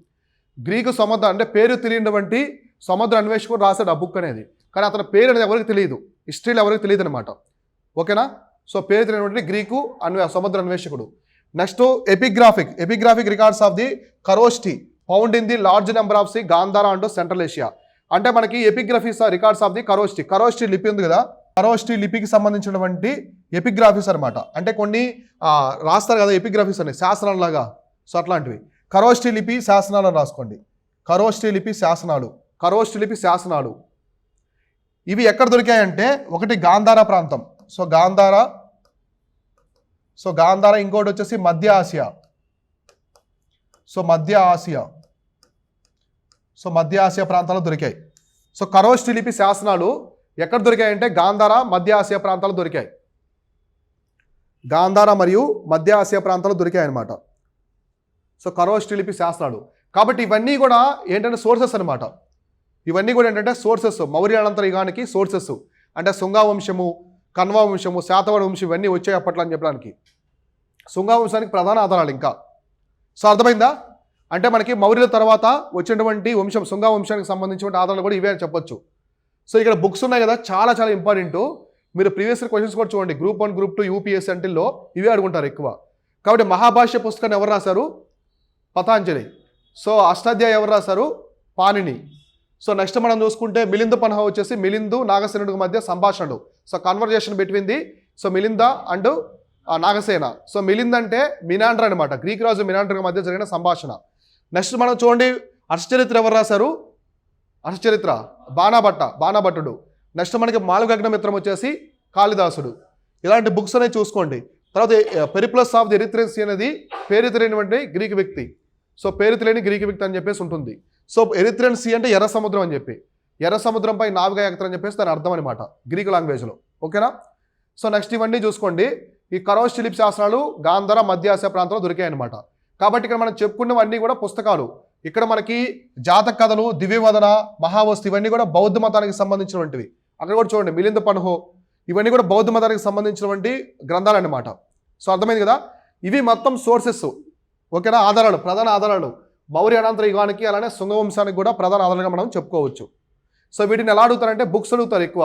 గ్రీకు సముద్ర అంటే పేరు తెలియనటువంటి సముద్ర అన్వేషకుడు రాశాడు ఆ బుక్ అనేది. కానీ అతని పేరు అనేది ఎవరికి తెలియదు, హిస్టరీలో ఎవరికి తెలియదు అనమాట. ఓకేనా? సో పేరు తెలియనటువంటి గ్రీకు సముద్ర అన్వేషకుడు. Next epigraphic records of the Kharosthi found in the large number of C Gandhara and central Asia. అంటే మనకి epigraphies records of the Kharosthi లిపి ఉంది కదా, కరోస్టీ లిపికి సంబంధించినటువంటి ఎపిగ్రాఫీస్ అనమాట. అంటే కొన్ని రాస్తారు కదా ఎపిగ్రఫీస్ అని శాసనాలలాగా, సో అట్లాంటివి. కరోస్టీ లిపి శాసనాలు అని రాసుకోండి. కరోస్టీ లిపి శాసనాలు ఇవి ఎక్కడ దొరికాయంటే ఒకటి గాంధారా ప్రాంతం, సో గాంధారా, ఇంకోటి వచ్చేసి మధ్య ఆసియా ప్రాంతాల్లో దొరికాయి. సో కరోస్టీ లిపి శాసనాలు ఎక్కడ దొరికాయంటే గాంధారా, మధ్య ఆసియా ప్రాంతాలు దొరికాయి. గాంధారా మరియు మధ్య ఆసియా ప్రాంతాలు దొరికాయి అనమాట. సో కరోస్టీ లిపి శాసనాలు. కాబట్టి ఇవన్నీ కూడా ఏంటంటే సోర్సెస్ అనమాట. ఇవన్నీ కూడా ఏంటంటే సోర్సెస్, మౌర్య అనంతర యుగానికి సోర్సెస్. అంటే శుంగా వంశము, కన్వా వంశము, శాతవాహన వంశం ఇవన్నీ వచ్చాయి అప్పట్లో అని చెప్పడానికి. శుంగా వంశానికి ప్రధాన ఆధారాలు ఇంకా. సో అర్థమైందా? అంటే మనకి మౌర్యుల తర్వాత వచ్చినటువంటి వంశం శుంగా వంశానికి సంబంధించిన ఆధారాలు కూడా ఇవే అని చెప్పొచ్చు. సో ఇక్కడ బుక్స్ ఉన్నాయి కదా, చాలా చాలా ఇంపార్టెంట్. మీరు ప్రీవియస్ క్వశ్చన్స్ కూడా చూడండి, గ్రూప్ 1, గ్రూప్ 2, యూపీఎస్సీ అంటిల్లో ఇవే అడుగుంటారు ఎక్కువ. కాబట్టి మహాభాష్య పుస్తకాన్ని ఎవరు రాశారు? పతాంజలి. సో అష్టాధ్యాయ ఎవరు రాశారు? పాణిని. సో నెక్స్ట్ మనం చూసుకుంటే మిలింద పన్హ వచ్చేసి మిలిందు నాగసేనుడికి మధ్య సంభాషణలు. So conversation between the Melinda and Nagasena. So Milind అంటే మినాండర్ అనమాట, గ్రీక్ రాజు మినాండర్కి మధ్య జరిగిన సంభాషణ. నెక్స్ట్ మనం చూడండి హర్షచరిత్ర ఎవరు రాశారు? హర్షచరిత్ర బాణాభట్టుడు. నెక్స్ట్ మనకి మాళవికాగ్నిమిత్రం వచ్చేసి కాళిదాసుడు. ఇలాంటి బుక్స్ అనేవి చూసుకోండి. తర్వాత Periplus of the Erythraean Sea అనేది పేరు తెలియనివంటి గ్రీక్ వ్యక్తి. సో పేరు తెలియని గ్రీక్ వ్యక్తి అని చెప్పేసి ఉంటుంది. సో ఎరిత్రియన్ సీ అంటే ఎర్ర సముద్రం అని చెప్పి, ఎర్ర సముద్రంపై నావికా యాత్ర అని చెప్పేసి దాని అర్థం అనమాట గ్రీక్ లాంగ్వేజ్లో. ఓకేనా? సో నెక్స్ట్ ఇవన్నీ చూసుకోండి. ఈ కరోస్టీ లిపి శాసనాలు గాంధారా, మధ్య ఆసియా ప్రాంతంలో దొరికాయి అనమాట. కాబట్టి ఇక్కడ మనం చెప్పుకున్నవన్నీ కూడా పుస్తకాలు. ఇక్కడ మనకి జాతక కథలు, దివ్యవదన, మహావస్తు ఇవన్నీ కూడా బౌద్ధ మతానికి సంబంధించినటువంటివి. అక్కడ కూడా చూడండి మిలింద పన్హో, ఇవన్నీ కూడా బౌద్ధ మతానికి సంబంధించినటువంటి గ్రంథాలు అన్నమాట. సో అర్థమైంది కదా? ఇవి మొత్తం సోర్సెస్. ఓకేనా? ఆధారాలు, ప్రధాన ఆధారాలు మౌర్య అనంతర యుగానికి అలానే శుంగ వంశానికి కూడా ప్రధాన ఆధారాలుగా మనం చెప్పుకోవచ్చు. సో వీటిని ఎలా అడుగుతారంటే బుక్స్ అడుగుతారు ఎక్కువ.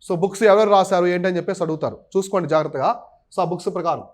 సో బుక్స్ ఎవరు రాశారు ఏంటని చెప్పేసి అడుగుతారు, చూసుకోండి జాగ్రత్తగా. సో ఆ బుక్స్ ప్రకారం